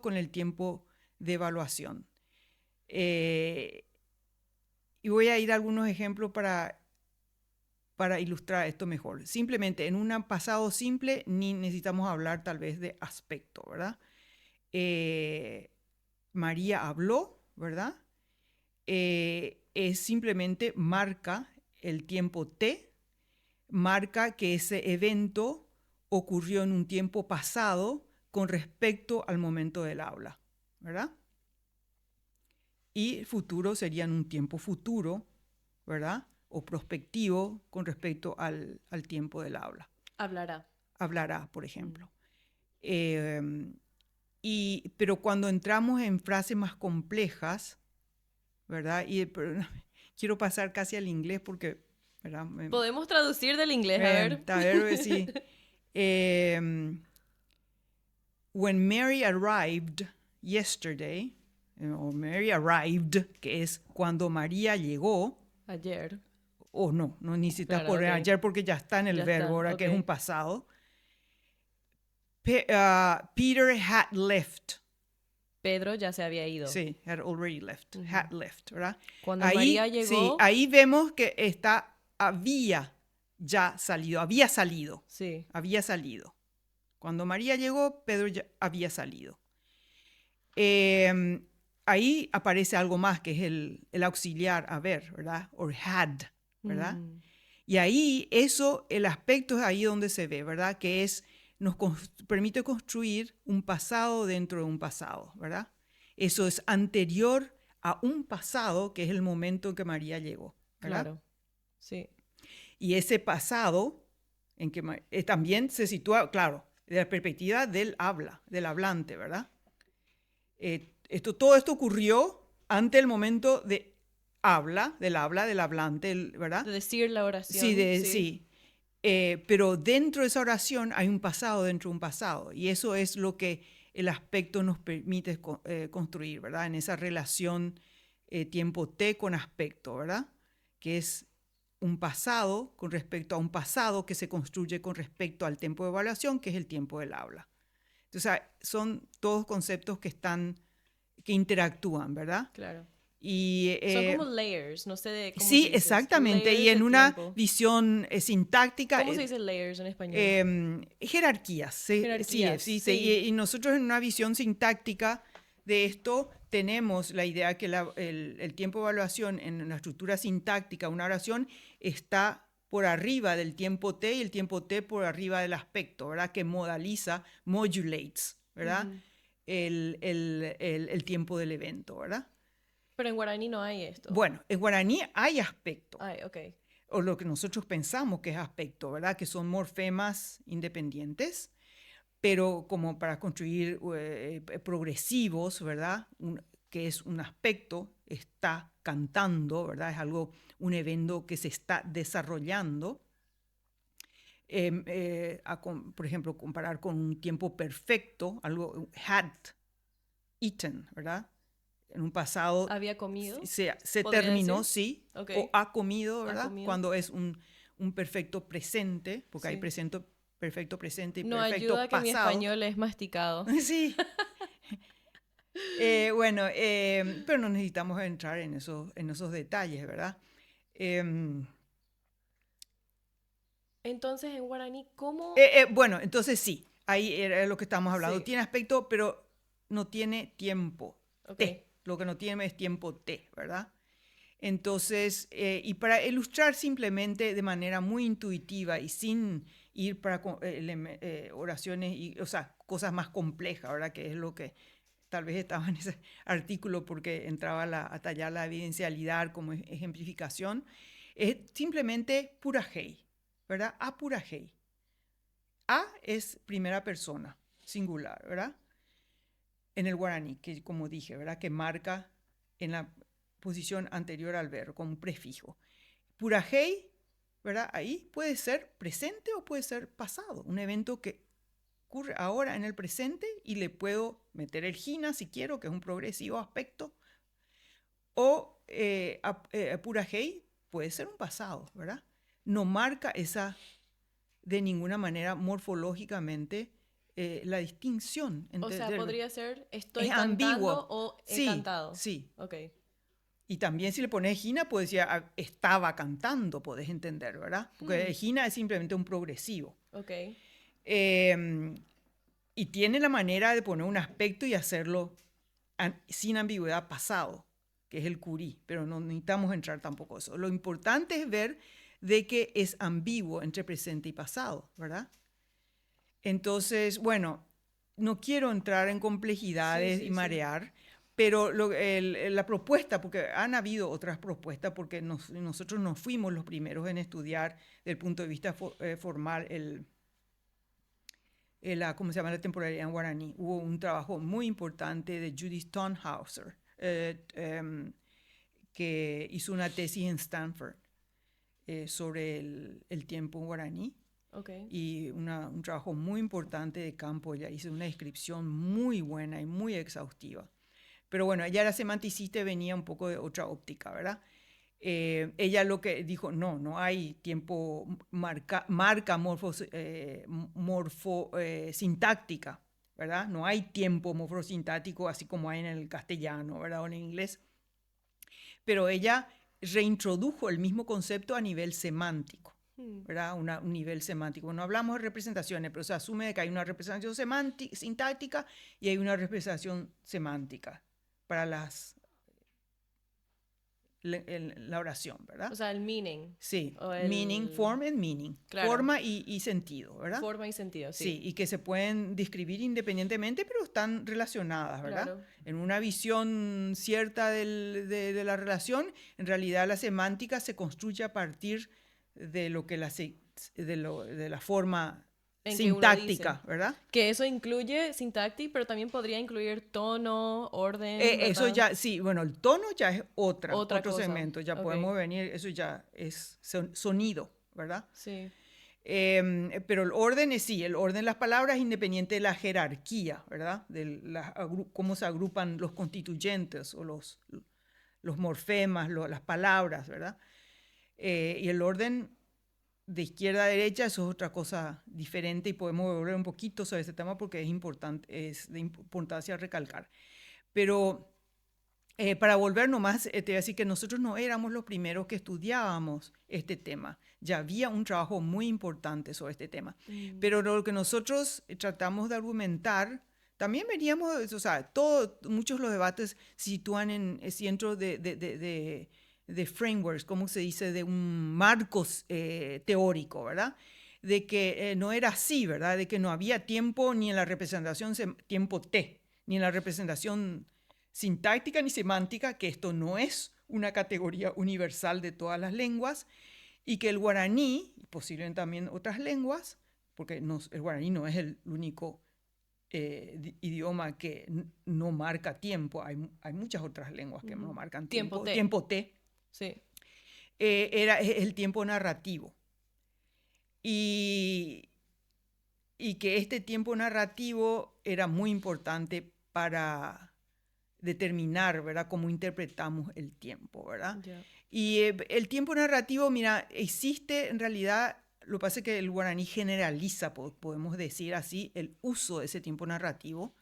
con el tiempo de evaluación. Y voy a ir a algunos ejemplos para ilustrar esto mejor. Simplemente en un pasado simple ni necesitamos hablar tal vez de aspecto, ¿verdad? María habló, ¿verdad? Es simplemente marca el tiempo T, marca que ese evento ocurrió en un tiempo pasado con respecto al momento del habla, ¿verdad? Y futuro sería en un tiempo futuro, ¿verdad? O prospectivo con respecto al tiempo del habla. Hablará, por ejemplo. Pero cuando entramos en frases más complejas, ¿verdad? Quiero pasar casi al inglés porque, ¿verdad? Podemos traducir del inglés, a ver. A ver, sí. When Mary arrived yesterday, o Mary arrived, que es cuando María llegó. Ayer. No necesitas poner ayer porque ya está en el verbo, ahora que es un pasado. Peter had left. Pedro ya se había ido. Sí, had already left. Uh-huh. Had left, ¿verdad? Cuando María llegó. Sí, ahí vemos que había salido. Sí. Había salido. Cuando María llegó, Pedro ya había salido. Ahí aparece algo más, que es el auxiliar haber, ¿verdad? Or had, ¿verdad? Y ahí el aspecto es ahí donde se ve, ¿verdad? Que es permite construir un pasado dentro de un pasado, ¿verdad? Eso es anterior a un pasado que es el momento en que María llegó, ¿verdad? Claro, sí. Y ese pasado en que también se sitúa, claro, de la perspectiva del hablante, ¿verdad? Todo esto ocurrió ante el momento del hablante, ¿verdad? De decir la oración. Sí. Pero dentro de esa oración hay un pasado dentro de un pasado. Y eso es lo que el aspecto nos permite construir, ¿verdad? En esa relación tiempo T con aspecto, ¿verdad? Que es un pasado con respecto a un pasado que se construye con respecto al tiempo de evaluación, que es el tiempo del habla. Entonces, son todos conceptos que interactúan, ¿verdad? Claro. Y, son como layers, no sé de cómo sí, se dice. exactamente. Layers Y en de una tiempo. visión sintáctica. ¿Cómo se dice layers en español? Jerarquías. Jerarquías, Sí. sí. Y nosotros en una visión sintáctica de esto tenemos la idea que el tiempo de evaluación en una estructura sintáctica, una oración, está por arriba del tiempo T y el tiempo T por arriba del aspecto, ¿verdad? Que modulates, ¿verdad? Ujú. El tiempo del evento, ¿verdad? Pero en guaraní no hay esto. Bueno, en guaraní hay aspecto, Ay, ok. o lo que nosotros pensamos que es aspecto, ¿verdad? Que son morfemas independientes, pero como para construir progresivos, ¿verdad? Que es un aspecto, está cantando, ¿verdad? Es un evento que se está desarrollando. Por ejemplo, comparar con un tiempo perfecto, algo had eaten, ¿verdad? En un pasado ¿Había comido? se ¿Podría terminó, decir? sí, Okay. o ha comido, ¿verdad? Ha comido. Cuando es un perfecto presente, porque Sí. hay perfecto presente y No perfecto ayuda que pasado. mi español es masticado. Sí. Pero no necesitamos entrar en esos detalles, ¿verdad? Entonces, en guaraní, ¿cómo? Bueno, entonces sí, ahí era lo que estamos hablando. Sí. Tiene aspecto, pero no tiene tiempo. Ok. T. Lo que no tiene es tiempo T, ¿verdad? Entonces, y para ilustrar simplemente de manera muy intuitiva y sin ir para oraciones, o sea, cosas más complejas, ¿verdad? Que es lo que tal vez estaba en ese artículo porque entraba a tallar la evidencialidad como ejemplificación, es simplemente pura hei, ¿verdad? A pura hei. A es primera persona, singular, ¿verdad? En el guaraní, que como dije, ¿verdad? Que marca en la posición anterior al verbo, con un prefijo. Pura hei, ¿verdad? Ahí puede ser presente o puede ser pasado, un evento que ocurre ahora en el presente y le puedo meter el hina si quiero, que es un progresivo aspecto, o pura hei puede ser un pasado, ¿verdad? No marca de ninguna manera morfológicamente la distinción. O sea, podría ser estoy es cantando ambiguo. o he Sí, cantado. sí. Ok. Y también si le pones Gina, puedes decir estaba cantando, podés entender, ¿verdad? Porque Gina es simplemente un progresivo. Ok. Y tiene la manera de poner un aspecto y hacerlo sin ambigüedad pasado, que es el curí, pero no necesitamos entrar tampoco eso. Lo importante es ver de que es ambiguo entre presente y pasado, ¿verdad? Entonces, bueno, no quiero entrar en complejidades y marear, pero la propuesta, porque han habido otras propuestas, porque nosotros no fuimos los primeros en estudiar desde el punto de vista formal ¿cómo se llama? La temporalidad en guaraní. Hubo un trabajo muy importante de Judith Tonhauser, que hizo una tesis en Stanford sobre el tiempo en guaraní. Okay. Y un trabajo muy importante de campo. Ella hizo una descripción muy buena y muy exhaustiva. Pero bueno, ella era semanticista y venía un poco de otra óptica, ¿verdad? Ella lo que dijo, no hay tiempo marca sintáctica, ¿verdad? No hay tiempo morfosintáctico así como hay en el castellano, ¿verdad? O en inglés. Pero ella reintrodujo el mismo concepto a nivel semántico, ¿verdad? Un nivel semántico. No hablamos de representaciones, pero se asume que hay una representación sintáctica y hay una representación semántica para la oración, ¿verdad? O sea, el meaning. Sí, o el- meaning, form and meaning. Claro. Forma y sentido, ¿verdad? Forma y sentido, sí. Sí, y que se pueden describir independientemente, pero están relacionadas, ¿verdad? Claro. En una visión cierta de la relación, en realidad la semántica se construye a partir de lo que de la forma En que uno sintáctica, dice. ¿verdad? Que eso incluye sintaxis, pero también podría incluir tono, orden, Eso ¿verdad? ya, sí, bueno, el tono ya es Otra otro cosa. segmento, ya Ok. podemos venir, eso ya es sonido, ¿verdad? Sí. Pero el orden es sí, el orden de las palabras es independiente de la jerarquía, ¿verdad? Cómo se agrupan los constituyentes o los morfemas, las palabras, ¿verdad? Y el orden de izquierda a derecha, eso es otra cosa diferente y podemos volver un poquito sobre ese tema porque es importante, es de importancia recalcar. Pero para volver nomás, te voy a decir que nosotros no éramos los primeros que estudiábamos este tema. Ya había un trabajo muy importante sobre este tema. Pero lo que nosotros tratamos de argumentar, también veníamos, o sea, muchos de los debates se sitúan en el centro de frameworks, como se dice, de un marco teórico, ¿verdad? De que no era así, ¿verdad? De que no había tiempo ni en la representación tiempo T, ni en la representación sintáctica ni semántica, que esto no es una categoría universal de todas las lenguas, y que el guaraní, posiblemente también otras lenguas, porque el guaraní no es el único idioma que no marca tiempo, hay muchas otras lenguas que no marcan Tiempo T. tiempo T. Sí. Era el tiempo narrativo. Y que este tiempo narrativo era muy importante para determinar, ¿verdad?, cómo interpretamos el tiempo, ¿verdad? Yeah. Y el tiempo narrativo, mira, existe en realidad, lo que pasa es que el guaraní generaliza, podemos decir así, el uso de ese tiempo narrativo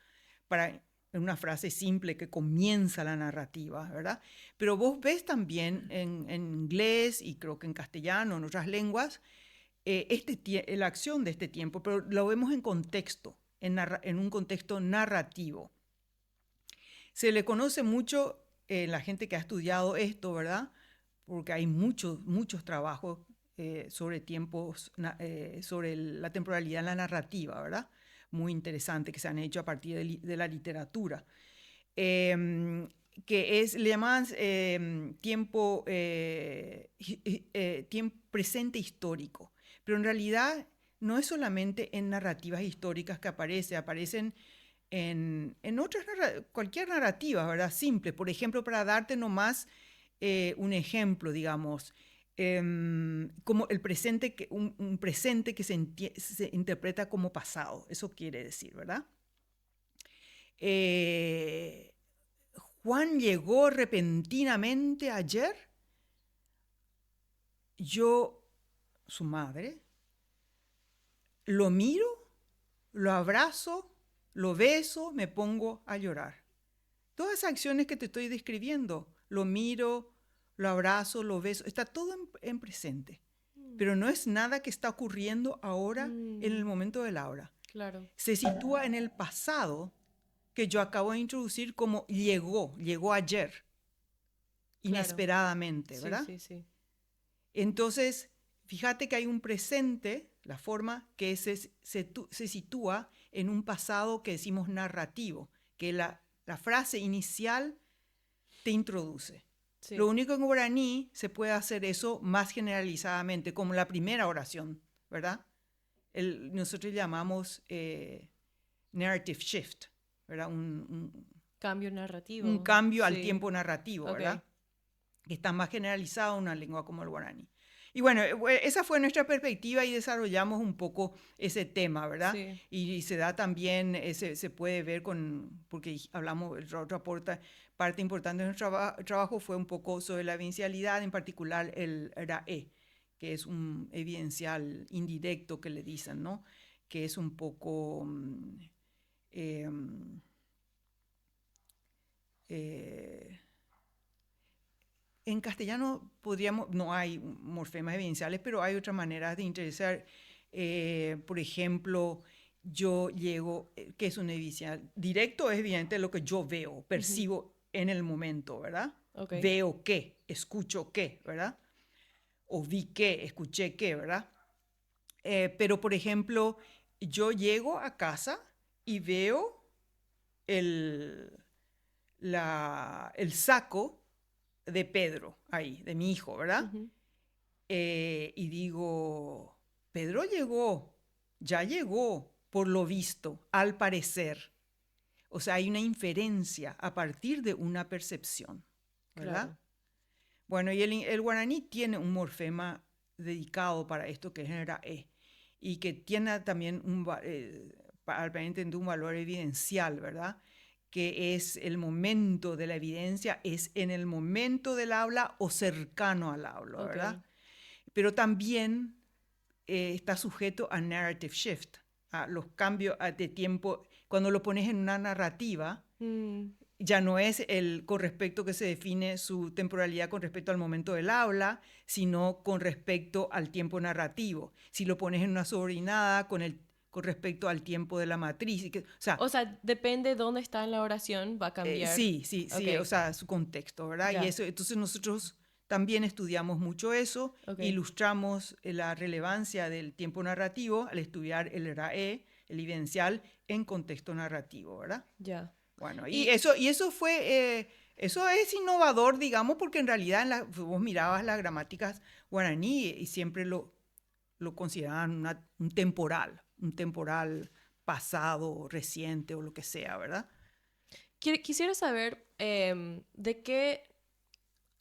para en una frase simple que comienza la narrativa, ¿verdad? Pero vos ves también en inglés y creo que en castellano, en otras lenguas, la acción de este tiempo, pero lo vemos en contexto, en un contexto narrativo. Se le conoce mucho la gente que ha estudiado esto, ¿verdad? Porque hay muchos trabajos sobre tiempos, sobre la temporalidad en la narrativa, ¿verdad? Muy interesante que se han hecho a partir de la literatura. Que le llaman tiempo presente histórico. Pero en realidad no es solamente en narrativas históricas que aparecen en cualquier narrativa, ¿verdad? Simple. Por ejemplo, para darte nomás un ejemplo, digamos, como el presente, un presente que se interpreta como pasado. Eso quiere decir, ¿verdad? Juan llegó repentinamente ayer. Su madre, lo miro, lo abrazo, lo beso, me pongo a llorar. Todas esas acciones que te estoy describiendo, lo miro, lo abrazo, lo beso, está todo en presente. Pero no es nada que está ocurriendo ahora en el momento del ahora. Claro. Se sitúa en el pasado que yo acabo de introducir como llegó ayer, inesperadamente, ¿verdad? Sí, sí, sí. Entonces, fíjate que hay un presente, la forma que se sitúa en un pasado que decimos narrativo, que la frase inicial te introduce. Sí. Lo único que en guaraní se puede hacer eso más generalizadamente, como la primera oración, ¿verdad? Nosotros llamamos narrative shift, ¿verdad? Un Cambio narrativo. Un cambio al Sí. tiempo narrativo, Ok. ¿verdad? Que está más generalizado en una lengua como el guaraní. Y bueno, esa fue nuestra perspectiva y desarrollamos un poco ese tema, ¿verdad? Sí. Y se da también, se puede ver porque hablamos, otra parte importante de nuestro trabajo fue un poco sobre la evidencialidad, en particular el RAE, que es un evidencial indirecto que le dicen, ¿no? Que es un poco... en castellano no hay morfemas evidenciales, pero hay otras maneras de interesar. Por ejemplo, yo llego, que es un evidencial directo, es evidente lo que yo veo, percibo en el momento, ¿verdad? Okay. Veo qué, escucho qué, ¿verdad? O vi qué, escuché qué, ¿verdad? Pero, por ejemplo, yo llego a casa y veo el saco de Pedro ahí, de mi hijo, ¿verdad? Ujú. Y digo, Pedro ya llegó, por lo visto, al parecer. O sea, hay una inferencia a partir de una percepción, ¿verdad? Claro. Bueno, y el guaraní tiene un morfema dedicado para esto que genera E y que tiene también aparentemente un valor evidencial, ¿verdad? Que es el momento de la evidencia, es en el momento del habla o cercano al habla, ¿verdad? Okay. Pero también está sujeto a narrative shift, a los cambios de tiempo. Cuando lo pones en una narrativa, ya no es con respecto que se define su temporalidad con respecto al momento del habla, sino con respecto al tiempo narrativo. Si lo pones en una subordinada, con respecto al tiempo de la matriz. O sea, depende dónde está en la oración, va a cambiar. Sí, Okay. o sea, su contexto, ¿verdad? Ya. Y eso, entonces nosotros también estudiamos mucho eso, Okay. ilustramos la relevancia del tiempo narrativo al estudiar el RAE, el evidencial, en contexto narrativo, ¿verdad? Ya. Bueno, y eso fue, eso es innovador, digamos, porque en realidad vos mirabas las gramáticas guaraní y siempre lo consideraban un temporal pasado, reciente o lo que sea, ¿verdad? Quisiera saber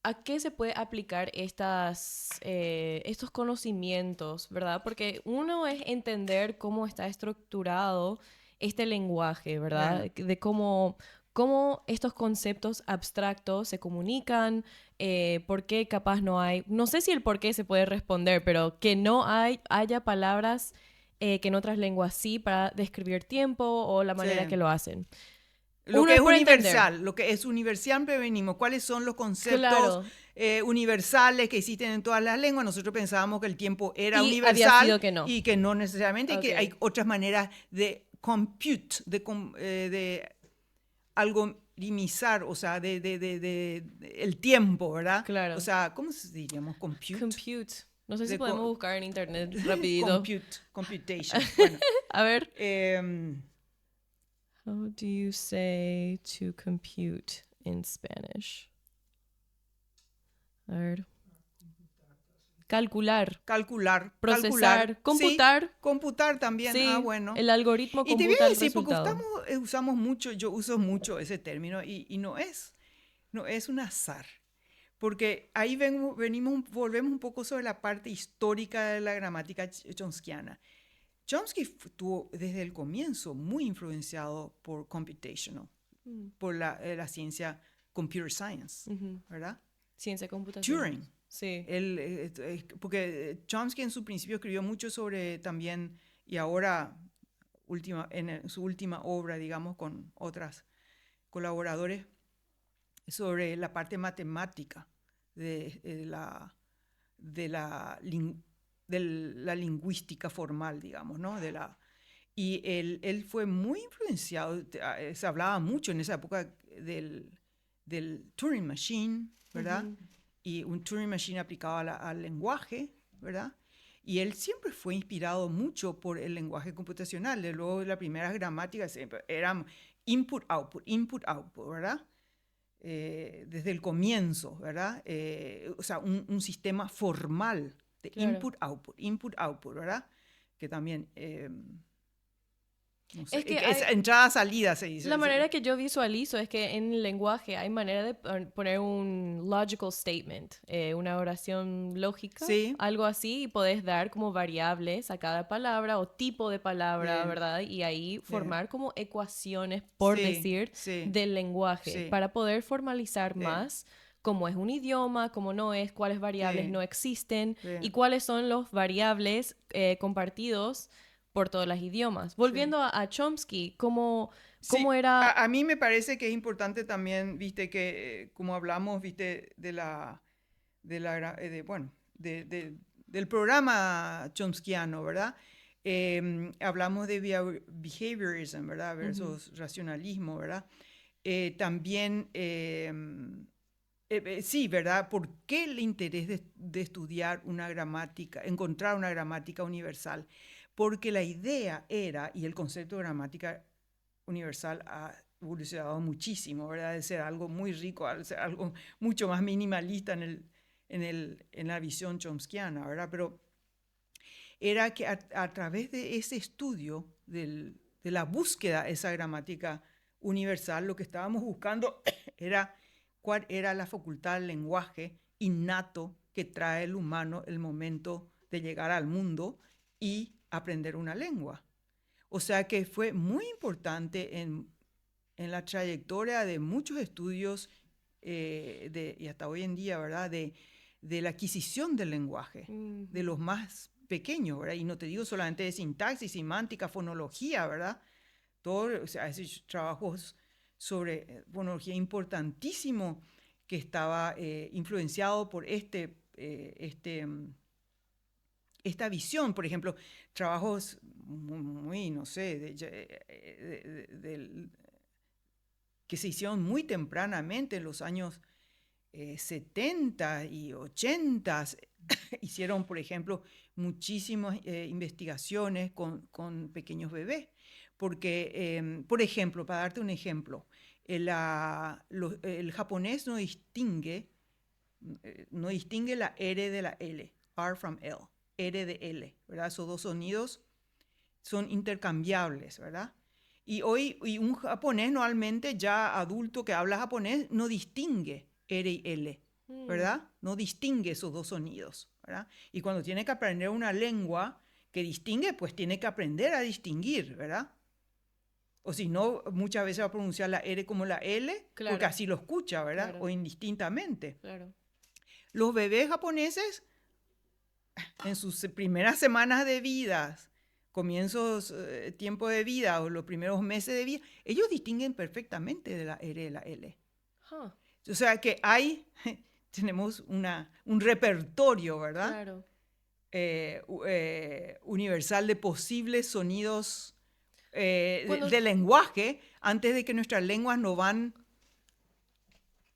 a qué se puede aplicar estos conocimientos, ¿verdad? Porque uno es entender cómo está estructurado este lenguaje, ¿verdad? Bueno. De cómo estos conceptos abstractos se comunican, por qué capaz no hay, no sé si el por qué se puede responder, pero que no haya palabras que en otras lenguas sí para describir tiempo o la manera Sí. que lo hacen. Lo Uno que es por universal, entender. lo que es universal, venimos. ¿Cuáles son los conceptos Claro. universales que existen en todas las lenguas? Nosotros pensábamos que el tiempo era Y había universal sido que no. y que no necesariamente, y que Ok. hay otras maneras de compute, de algoritmizar, o sea, de el tiempo, ¿verdad? Claro. O sea, ¿cómo diríamos? Compute. No sé si De podemos buscar en internet rapidito. computation. Bueno. A ver. em, How do you say to compute in Spanish? A ver. Calcular. Procesar. Computar. Sí, computar también. Sí. Bueno. El algoritmo Y te voy computa a el decir, porque resultado. usamos mucho, yo uso mucho ese término y no es un azar. Porque ahí volvemos un poco sobre la parte histórica de la gramática chomskiana. Chomsky estuvo desde el comienzo muy influenciado por computational, por la ciencia computer science, ¿verdad? Ciencia computacional. Turing. Sí. Porque Chomsky en su principio escribió mucho sobre también, y ahora en su última obra, digamos, con otros colaboradores, sobre la parte matemática de la lingüística formal, digamos, ¿no? Y él fue muy influenciado, se hablaba mucho en esa época del Turing Machine, ¿verdad? Y un Turing Machine aplicado al lenguaje, ¿verdad? Y él siempre fue inspirado mucho por el lenguaje computacional. Luego las primeras gramáticas eran input-output, ¿verdad? Desde el comienzo, ¿verdad? O sea, un sistema formal de Claro. input-output, ¿verdad? Que también, no sé, Es que es entrada-salida, se dice. la manera que yo visualizo es que en el lenguaje hay manera de poner un logical statement, una oración lógica, Sí. algo así, y podés dar como variables a cada palabra o tipo de palabra, Sí. ¿verdad? Y ahí formar como ecuaciones, por decir, del lenguaje, para poder formalizar más cómo es un idioma, cómo no es, cuáles variables no existen y cuáles son los variables compartidos por todos los idiomas. Volviendo a Chomsky, ¿cómo era? A mí me parece que es importante también, viste, que como hablamos, viste, del programa chomskiano, ¿verdad? Hablamos de behaviorism, ¿verdad? Versus racionalismo, ¿verdad? También Sí, ¿verdad? ¿Por qué el interés de estudiar una gramática, encontrar una gramática universal? Porque la idea era, y el concepto de gramática universal ha evolucionado muchísimo, ¿verdad? De ser algo muy rico, de ser algo mucho más minimalista en la visión chomskiana, ¿verdad? Pero era que a través de ese estudio, de la búsqueda de esa gramática universal, lo que estábamos buscando era cuál era la facultad del lenguaje innato que trae el humano el momento de llegar al mundo y aprender una lengua. O sea que fue muy importante en la trayectoria de muchos estudios y hasta hoy en día, ¿verdad? De la adquisición del lenguaje, de los más pequeños, ¿verdad? Y no te digo solamente de sintaxis, semántica, fonología, ¿verdad? Todo, o sea, esos trabajos sobre fonología importantísimo que estaba influenciado por esta visión. Por ejemplo, trabajos muy no sé, que se hicieron muy tempranamente en los años 70 y 80. Hicieron, por ejemplo, muchísimas investigaciones con pequeños bebés. Porque, por ejemplo, para darte un ejemplo, el japonés no distingue la R de la L, R from L, R de L, ¿verdad? Esos dos sonidos son intercambiables, ¿verdad? Y un japonés normalmente ya adulto que habla japonés no distingue R y L, ¿verdad? No distingue esos dos sonidos, ¿verdad? Y cuando tiene que aprender una lengua que distingue, pues tiene que aprender a distinguir, ¿verdad? O si no, muchas veces va a pronunciar la R como la L, claro, porque así lo escucha, ¿verdad? Claro. O indistintamente. Claro. Los bebés japoneses, en sus primeras semanas de vida, comienzos, tiempo de vida o los primeros meses de vida, ellos distinguen perfectamente de la R y la L. Huh. O sea que tenemos un repertorio, ¿verdad? Claro. Universal de posibles sonidos de lenguaje antes de que nuestras lenguas nos van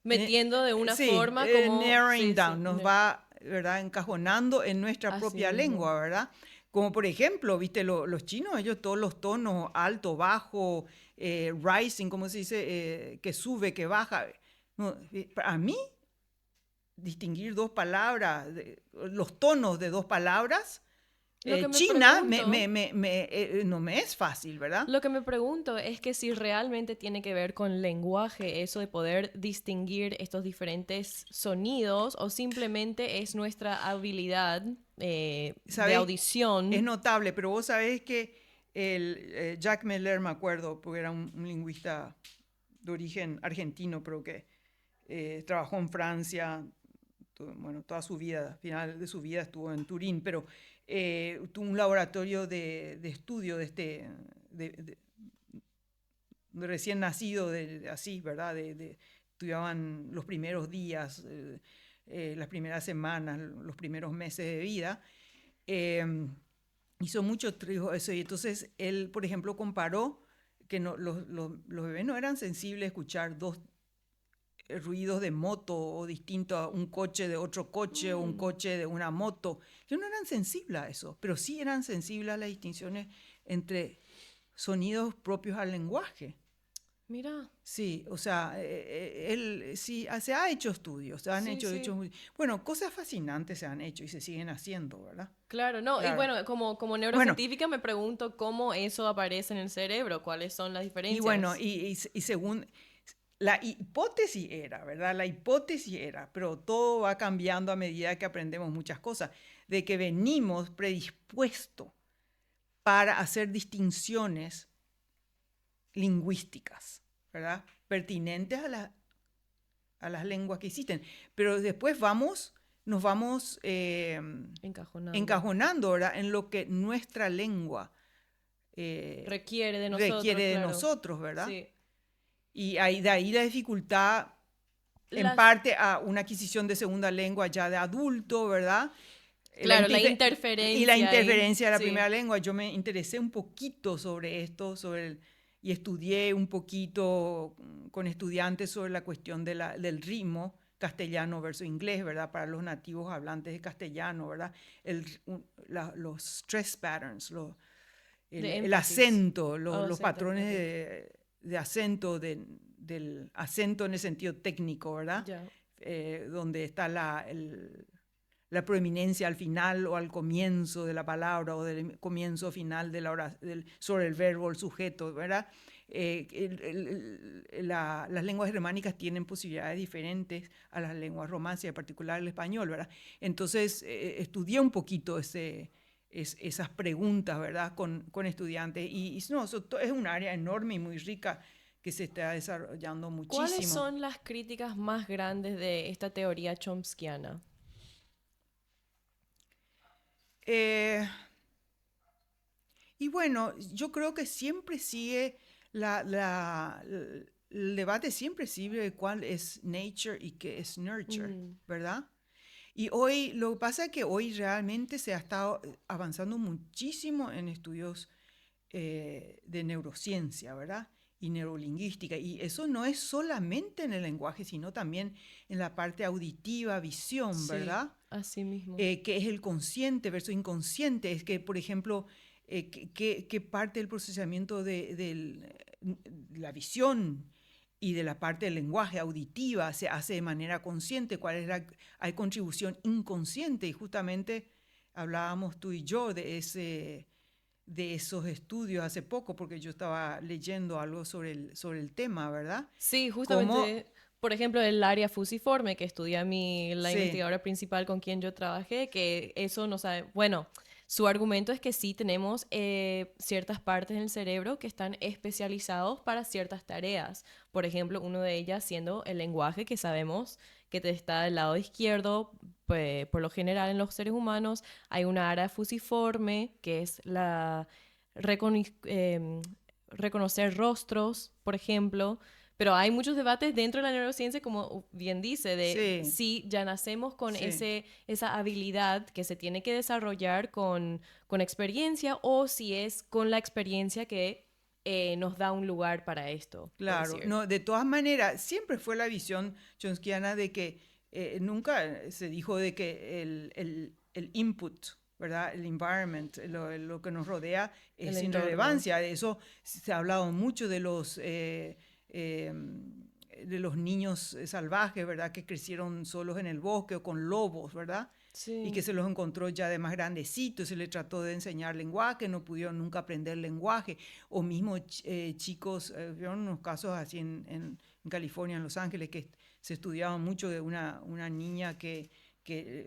metiendo de una forma como narrowing down, nos va, ¿verdad? Encajonando en nuestra Así propia mismo. lengua, ¿verdad? Como por ejemplo, viste, los chinos, ellos todos los tonos, alto, bajo, rising, como se dice, que sube, que baja. No, a mí, distinguir dos palabras, los tonos de dos palabras, China no me es fácil, ¿verdad? Lo que me pregunto es que si realmente tiene que ver con lenguaje, eso de poder distinguir estos diferentes sonidos, o simplemente es nuestra habilidad de audición. Es notable, pero vos sabés que Jacques Meller, me acuerdo, porque era un lingüista de origen argentino, pero que trabajó en Francia, toda su vida, al final de su vida estuvo en Turín, pero tuvo un laboratorio de estudio de recién nacido, así, ¿verdad? Estudiaban los primeros días, las primeras semanas, los primeros meses de vida. Hizo mucho trabajo eso, y entonces él, por ejemplo, comparó que los bebés no eran sensibles a escuchar dos ruidos de moto o distinto a un coche de otro coche o un coche de una moto. Ellos no eran sensibles a eso, pero sí eran sensibles a las distinciones entre sonidos propios al lenguaje. Mira. Sí, o sea, él sí se ha hecho estudios, se han hecho. Bueno, cosas fascinantes se han hecho y se siguen haciendo, ¿verdad? Claro, no, claro. Y bueno, como neurocientífica me pregunto cómo eso aparece en el cerebro, cuáles son las diferencias. Y bueno, y según la hipótesis era, ¿verdad? La hipótesis era, pero todo va cambiando a medida que aprendemos muchas cosas, de que venimos predispuestos para hacer distinciones lingüísticas, ¿verdad? Pertinentes a las lenguas que existen. Pero después nos vamos encajonando, ¿verdad? En lo que nuestra lengua requiere de nosotros, ¿verdad? Sí. Y de ahí la dificultad, en parte, a una adquisición de segunda lengua ya de adulto, ¿verdad? Claro, la interferencia. Y la interferencia de la primera lengua. Yo me interesé un poquito sobre esto, y estudié un poquito con estudiantes sobre la cuestión del ritmo castellano versus inglés, ¿verdad? Para los nativos hablantes de castellano, ¿verdad? Los stress patterns, el acento, los patrones de acento, del acento en el sentido técnico, ¿verdad? Donde está la proeminencia al final o al comienzo de la palabra o del comienzo final de la oración, sobre el verbo, el sujeto, ¿verdad? Las lenguas germánicas tienen posibilidades diferentes a las lenguas romances, en particular el español, ¿verdad? Entonces, estudié un poquito esas preguntas, ¿verdad? Con estudiantes. Y no, es un área enorme y muy rica que se está desarrollando muchísimo. ¿Cuáles son las críticas más grandes de esta teoría chomskiana? Y bueno, yo creo que siempre sigue el debate siempre sigue de cuál es nature y qué es nurture, ¿verdad? Y hoy, lo que pasa es que hoy realmente se ha estado avanzando muchísimo en estudios de neurociencia, ¿verdad? Y neurolingüística. Y eso no es solamente en el lenguaje, sino también en la parte auditiva, visión, ¿verdad? Así mismo. Que es el consciente versus inconsciente. Es que, por ejemplo, qué parte del procesamiento de la visión y de la parte del lenguaje auditiva se hace de manera consciente, hay contribución inconsciente, y justamente hablábamos tú y yo de esos estudios hace poco, porque yo estaba leyendo algo sobre el tema, ¿verdad? Sí, justamente, por ejemplo, el área fusiforme que estudia la investigadora principal con quien yo trabajé, que eso no sabe, bueno, su argumento es que sí tenemos ciertas partes en el cerebro que están especializados para ciertas tareas. Por ejemplo, una de ellas siendo el lenguaje, que sabemos que está del lado izquierdo. Pues, por lo general en los seres humanos hay una área fusiforme, que es reconocer rostros, por ejemplo. Pero hay muchos debates dentro de la neurociencia, como bien dice, de si ya nacemos con esa habilidad que se tiene que desarrollar con experiencia, o si es con la experiencia que nos da un lugar para esto. Claro, no, de todas maneras, siempre fue la visión chomskiana de que nunca se dijo de que el input, ¿verdad? El environment, lo que nos rodea es sin relevancia. De eso se ha hablado mucho de los niños salvajes, ¿verdad? Que crecieron solos en el bosque o con lobos, ¿verdad? Sí. Y que se los encontró ya de más grandecitos, se les trató de enseñar lenguaje, no pudieron nunca aprender lenguaje. O mismo chicos, vieron unos casos así en California, en Los Ángeles, que se estudiaban mucho de una niña que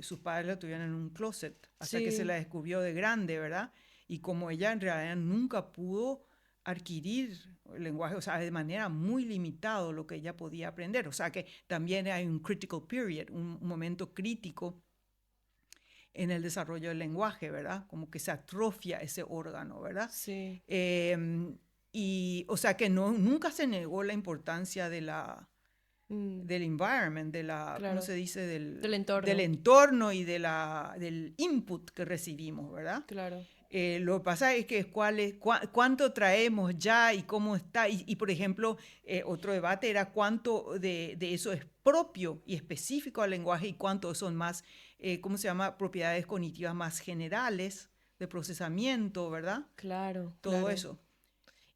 sus padres la tuvieron en un closet hasta que se la descubrió de grande, ¿verdad? Y como ella en realidad nunca pudo adquirir el lenguaje, o sea, de manera muy limitada lo que ella podía aprender. O sea que también hay un critical period, un momento crítico en el desarrollo del lenguaje, ¿verdad? Como que se atrofia ese órgano, ¿verdad? Sí. Y, o sea que nunca se negó la importancia del environment, ¿cómo se dice? Del entorno y del input que recibimos, ¿verdad? Claro. Lo que pasa es que cuánto traemos ya y cómo está. Y por ejemplo, otro debate era cuánto de eso es propio y específico al lenguaje y cuánto son más, ¿cómo se llama? Propiedades cognitivas más generales de procesamiento, ¿verdad? Claro. Todo eso.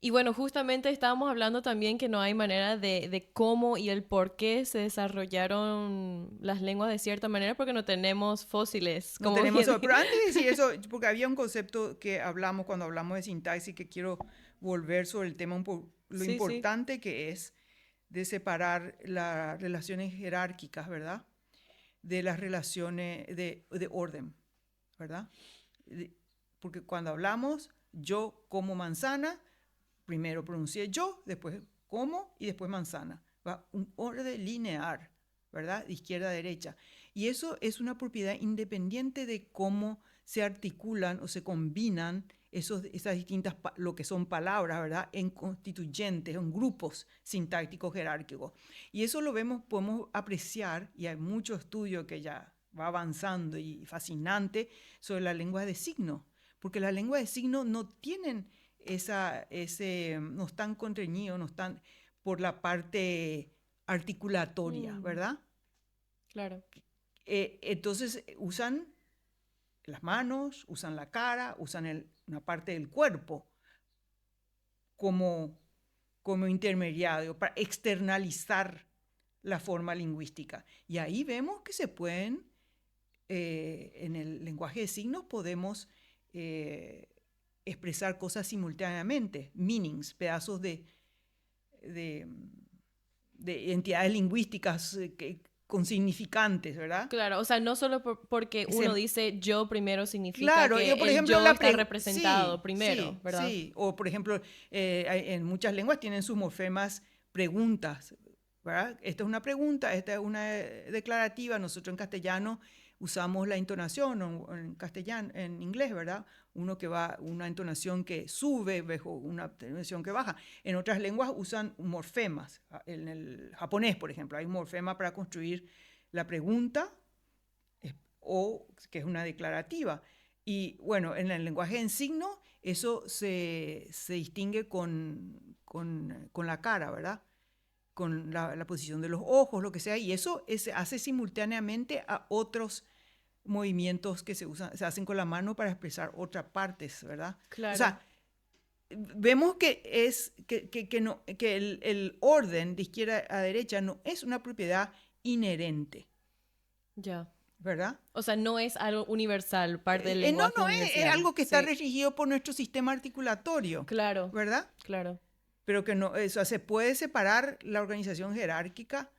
Y bueno, justamente estábamos hablando también que no hay manera de cómo y el por qué se desarrollaron las lenguas de cierta manera, porque no tenemos fósiles. No tenemos eso. Pero antes de decir eso, porque había un concepto que hablamos cuando hablamos de sintaxis, que quiero volver sobre el tema lo importante que es de separar las relaciones jerárquicas, ¿verdad? De las relaciones de orden, ¿verdad? Porque cuando hablamos, yo como manzana, primero pronuncié yo, después como y después manzana. Va un orden lineal, ¿verdad? De izquierda a derecha. Y eso es una propiedad independiente de cómo se articulan o se combinan esas distintas, lo que son palabras, ¿verdad? En constituyentes, en grupos sintácticos jerárquicos. Y eso podemos apreciar, y hay mucho estudio que ya va avanzando y fascinante sobre la lengua de signos, porque las lenguas de signos no tienen no están contrañidos, no están por la parte articulatoria, ¿verdad? Claro. Entonces usan las manos, usan la cara, usan una parte del cuerpo como intermediario para externalizar la forma lingüística. Y ahí vemos que se pueden, en el lenguaje de signos podemos expresar cosas simultáneamente, meanings, pedazos de entidades lingüísticas con significantes, ¿verdad? Claro, o sea, no solo porque uno dice yo primero significa claro, que por el ejemplo, yo está representado sí, primero, sí, ¿verdad? Sí, o por ejemplo, en muchas lenguas tienen sus morfemas preguntas, ¿verdad? Esta es una pregunta, esta es una declarativa. Nosotros en castellano usamos la entonación, o en castellano, en inglés, ¿verdad? Una entonación que sube, una entonación que baja. En otras lenguas usan morfemas. En el japonés, por ejemplo, hay un morfema para construir la pregunta o que es una declarativa. Y bueno, en el lenguaje en signo, eso se distingue con la cara, ¿verdad? Con la posición de los ojos, lo que sea, y eso se hace simultáneamente a otros movimientos que se hacen con la mano para expresar otras partes, ¿verdad? Claro. O sea, vemos que el orden de izquierda a derecha no es una propiedad inherente. Ya. ¿Verdad? O sea, no es algo universal, parte del lenguaje no, universal. Es algo que está restringido por nuestro sistema articulatorio. Claro. ¿Verdad? Claro. Pero que no, o sea, se puede separar la organización jerárquica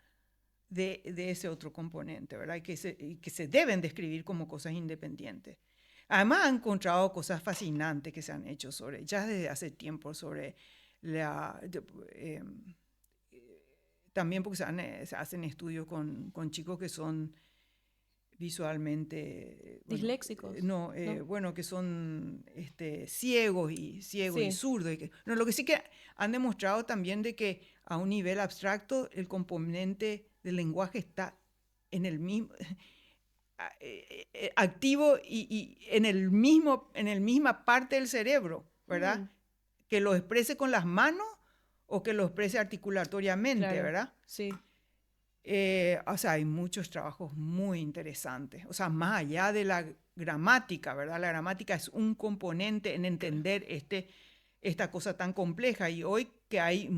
de ese otro componente, ¿verdad? Y que se deben describir como cosas independientes. Además, han encontrado cosas fascinantes que se han hecho ya desde hace tiempo sobre también porque se hacen estudios con chicos que son visualmente disléxicos. No, bueno, que son ciegos y zurdos. Lo que sí que han demostrado también de que a un nivel abstracto el componente del lenguaje está en el mismo activo y en el misma parte del cerebro, ¿verdad? Que lo exprese con las manos o que lo exprese articulatoriamente, claro. ¿Verdad? Sí. O sea, hay muchos trabajos muy interesantes. O sea, más allá de la gramática, ¿verdad? La gramática es un componente en entender esta cosa tan compleja. Y hoy que hay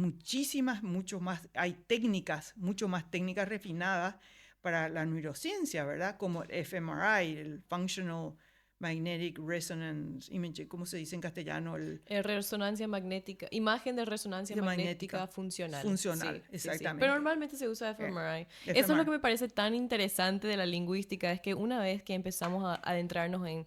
hay técnicas, mucho más técnicas refinadas para la neurociencia, ¿verdad? Como el fMRI, el Functional Magnetic Resonance Imaging, ¿cómo se dice en castellano? Resonancia magnética, imagen de resonancia magnética funcional. Funcional, sí, exactamente. Sí. Pero normalmente se usa fMRI. Eso es lo que me parece tan interesante de la lingüística, es que una vez que empezamos a adentrarnos en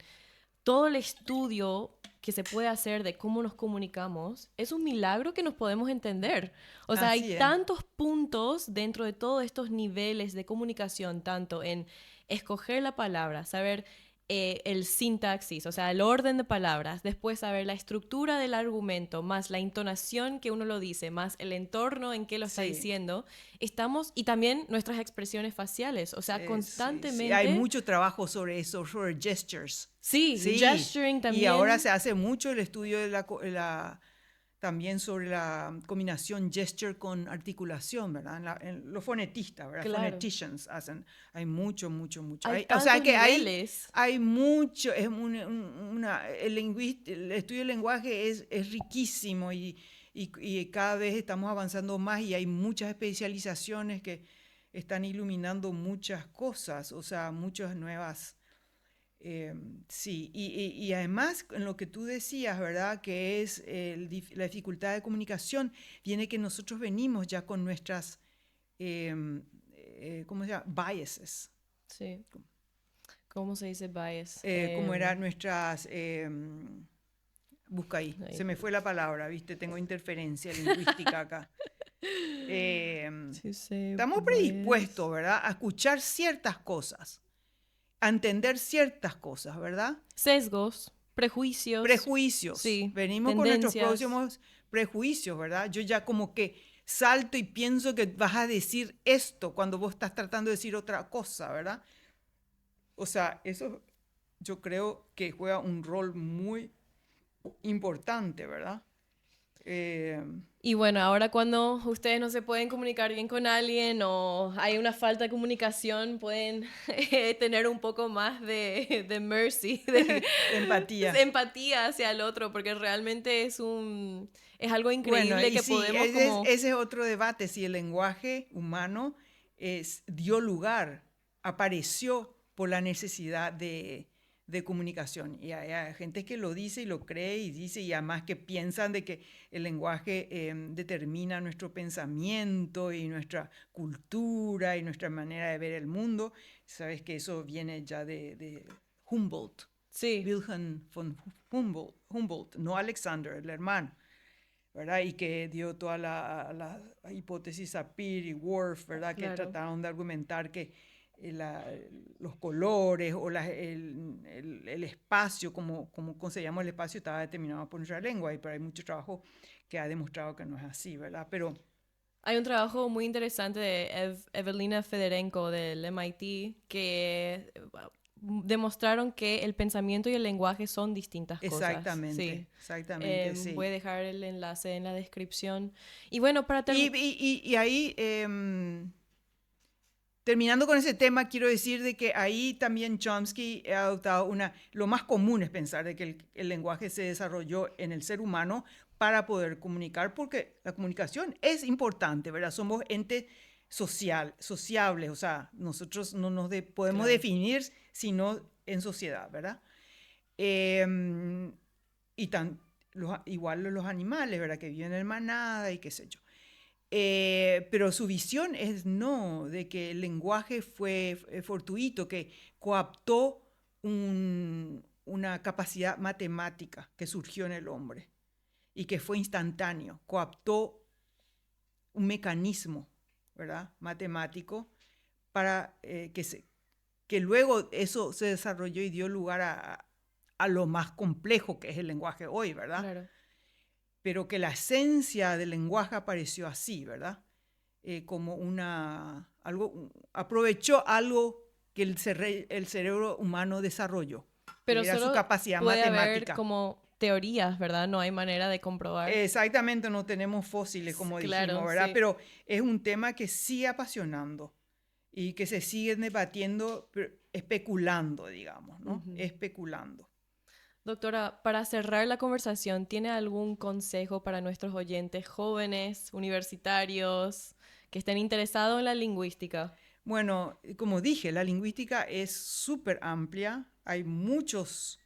todo el estudio que se puede hacer de cómo nos comunicamos, es un milagro que nos podemos entender. O sea, hay tantos puntos dentro de todos estos niveles de comunicación, tanto en escoger la palabra, saber el sintaxis, o sea, el orden de palabras, después saber la estructura del argumento, más la entonación que uno lo dice, más el entorno en que lo está diciendo, y también nuestras expresiones faciales, o sea, constantemente... Sí. Hay mucho trabajo sobre eso, sobre gestures. Sí, gesturing también. Y ahora se hace mucho el estudio de también sobre la combinación gesture con articulación, ¿verdad? Los fonetistas, ¿verdad? Claro. Phoneticians hacen, hay mucho. O sea que hay mucho, el estudio del lenguaje es riquísimo y cada vez estamos avanzando más y hay muchas especializaciones que están iluminando muchas cosas, o sea, muchas nuevas... sí, y además en lo que tú decías, ¿verdad? Que es la dificultad de comunicación, viene que nosotros venimos ya con nuestras, ¿cómo se llama? Biases. Sí. ¿Cómo se dice bias? ¿Cómo eran nuestras... busca ahí, se me fue la palabra, ¿viste? Tengo interferencia lingüística acá. Estamos predispuestos, ¿verdad? A escuchar ciertas cosas, a entender ciertas cosas, ¿verdad? Sesgos, prejuicios. Sí, venimos con nuestros próximos prejuicios, ¿verdad? Yo ya como que salto y pienso que vas a decir esto cuando vos estás tratando de decir otra cosa, ¿verdad? O sea, eso yo creo que juega un rol muy importante, ¿verdad? Y bueno, ahora cuando ustedes no se pueden comunicar bien con alguien o hay una falta de comunicación, pueden tener un poco más de mercy, de Empatía. empatía hacia el otro, porque realmente es algo increíble Bueno, y que sí, podemos como... ese es otro debate, si el lenguaje humano dio lugar, apareció por la necesidad de comunicación. Y hay gente que lo dice y lo cree y dice, y además que piensan de que el lenguaje determina nuestro pensamiento y nuestra cultura y nuestra manera de ver el mundo. Sabes que eso viene ya de Humboldt, Sí, Wilhelm von Humboldt, no Alexander, el hermano, ¿verdad? Y que dio toda la hipótesis Sapir y Whorf, ¿verdad? Que claro. trataron de argumentar que los colores o el espacio, como consideramos el espacio, estaba determinado por nuestra lengua, pero hay mucho trabajo que ha demostrado que no es así, ¿verdad? Pero hay un trabajo muy interesante de Evelina Fedorenko del MIT que demostraron que el pensamiento y el lenguaje son distintas cosas. exactamente, exactamente, sí. Voy a dejar el enlace en la descripción. Y bueno, para terminar... Y ahí, terminando con ese tema, quiero decir de que ahí también Chomsky ha adoptado lo más común es pensar de que el lenguaje se desarrolló en el ser humano para poder comunicar, porque la comunicación es importante, ¿verdad? Somos entes sociables, o sea, nosotros no nos podemos definir sino en sociedad, ¿verdad? Igual los animales, ¿verdad? Que viven en manada y qué sé yo. Pero su visión es no, de que el lenguaje fue fortuito, que coaptó una capacidad matemática que surgió en el hombre y que fue instantáneo, coaptó un mecanismo, ¿verdad? Matemático para que luego eso se desarrolló y dio lugar a lo más complejo que es el lenguaje hoy, ¿verdad? Claro. Pero que la esencia del lenguaje apareció así, ¿verdad? Como aprovechó algo que el cerebro humano desarrolló. Pero era solo su capacidad puede matemática. haber como teorías, ¿verdad? No hay manera de comprobar. Exactamente, no tenemos fósiles, como dijimos, ¿verdad? Sí. Pero es un tema que sigue apasionando y que se sigue debatiendo, especulando, digamos, ¿no? Especulando. Doctora, para cerrar la conversación, ¿tiene algún consejo para nuestros oyentes jóvenes, universitarios, que estén interesados en la lingüística? Bueno, como dije, la lingüística es súper amplia. Hay muchas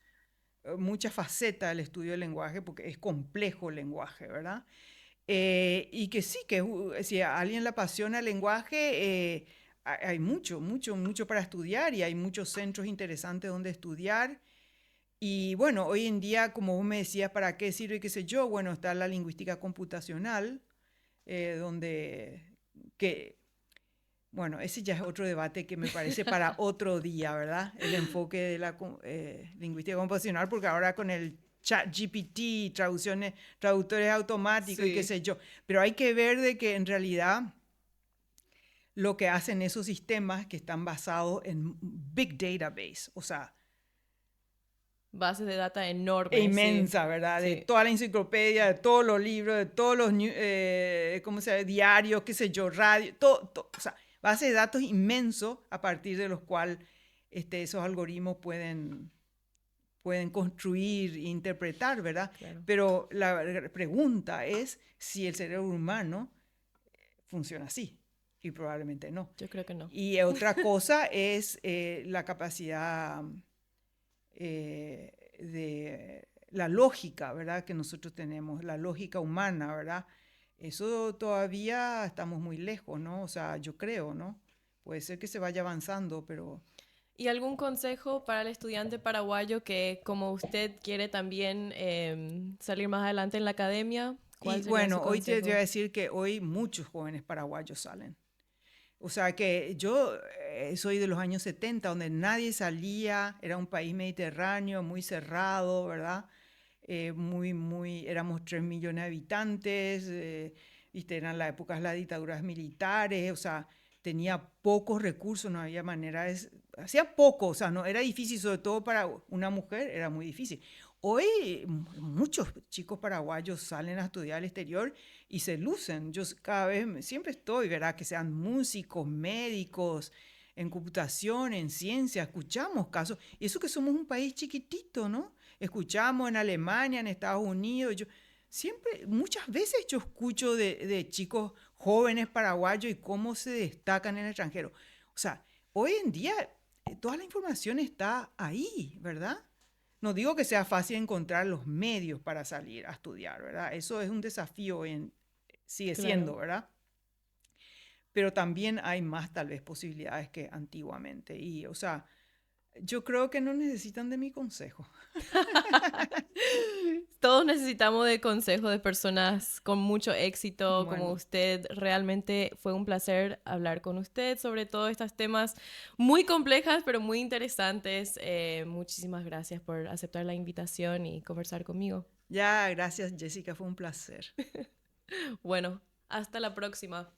facetas del estudio del lenguaje porque es complejo el lenguaje, ¿verdad? Y que sí, que si a alguien le apasiona el lenguaje, hay mucho para estudiar y hay muchos centros interesantes donde estudiar. Y bueno, hoy en día, como vos me decías, ¿para qué sirve? ¿Qué sé yo? Bueno, está la lingüística computacional, bueno, ese ya es otro debate que me parece para otro día, ¿verdad? El enfoque de la lingüística computacional, porque ahora con el ChatGPT, traductores automáticos y qué sé yo. Pero hay que ver de que en realidad lo que hacen esos sistemas que están basados en big database, o sea, bases de data enormes. Inmensa, sí. ¿Verdad? De toda la enciclopedia, de todos los libros, de todos los diarios, qué sé yo, radio, todo, o sea, base de datos inmensos a partir de los cuales esos algoritmos pueden construir e interpretar, ¿verdad? Claro. Pero la pregunta es si el cerebro humano funciona así. Y probablemente no. Yo creo que no. Y otra cosa es la capacidad de la lógica, ¿verdad? Que nosotros tenemos, la lógica humana, ¿verdad? Eso todavía estamos muy lejos, ¿no? O sea, yo creo, ¿no? Puede ser que se vaya avanzando, pero... ¿Y algún consejo para el estudiante paraguayo que, como usted, quiere también salir más adelante en la academia? Y bueno, hoy te voy a decir que hoy muchos jóvenes paraguayos salen. O sea que yo soy de los años 70, donde nadie salía, era un país mediterráneo, muy cerrado, ¿verdad? Éramos 3 millones de habitantes, ¿viste? Eran las épocas de las dictaduras militares, o sea, tenía pocos recursos, no había manera hacía poco, o sea, no, era difícil, sobre todo para una mujer, era muy difícil. hoy muchos chicos paraguayos salen a estudiar al exterior y se lucen. Yo cada vez, siempre estoy, ¿verdad? Que sean músicos, médicos, en computación, en ciencia, escuchamos casos. Y eso que somos un país chiquitito, ¿no? Escuchamos en Alemania, en Estados Unidos. Yo siempre, muchas veces yo escucho de chicos jóvenes paraguayos y cómo se destacan en el extranjero. O sea, hoy en día toda la información está ahí, ¿verdad? No digo que sea fácil encontrar los medios para salir a estudiar, ¿verdad? Eso es un desafío, sigue siendo, ¿verdad? Pero también hay más tal vez posibilidades que antiguamente. Y, o sea, yo creo que no necesitan de mi consejo. Todos necesitamos de consejos de personas con mucho éxito como Bueno, usted. Realmente fue un placer hablar con usted sobre todos estos temas muy complejas, pero muy interesantes. Muchísimas gracias por aceptar la invitación y conversar conmigo. ya, gracias Jessica, fue un placer. Bueno, hasta la próxima.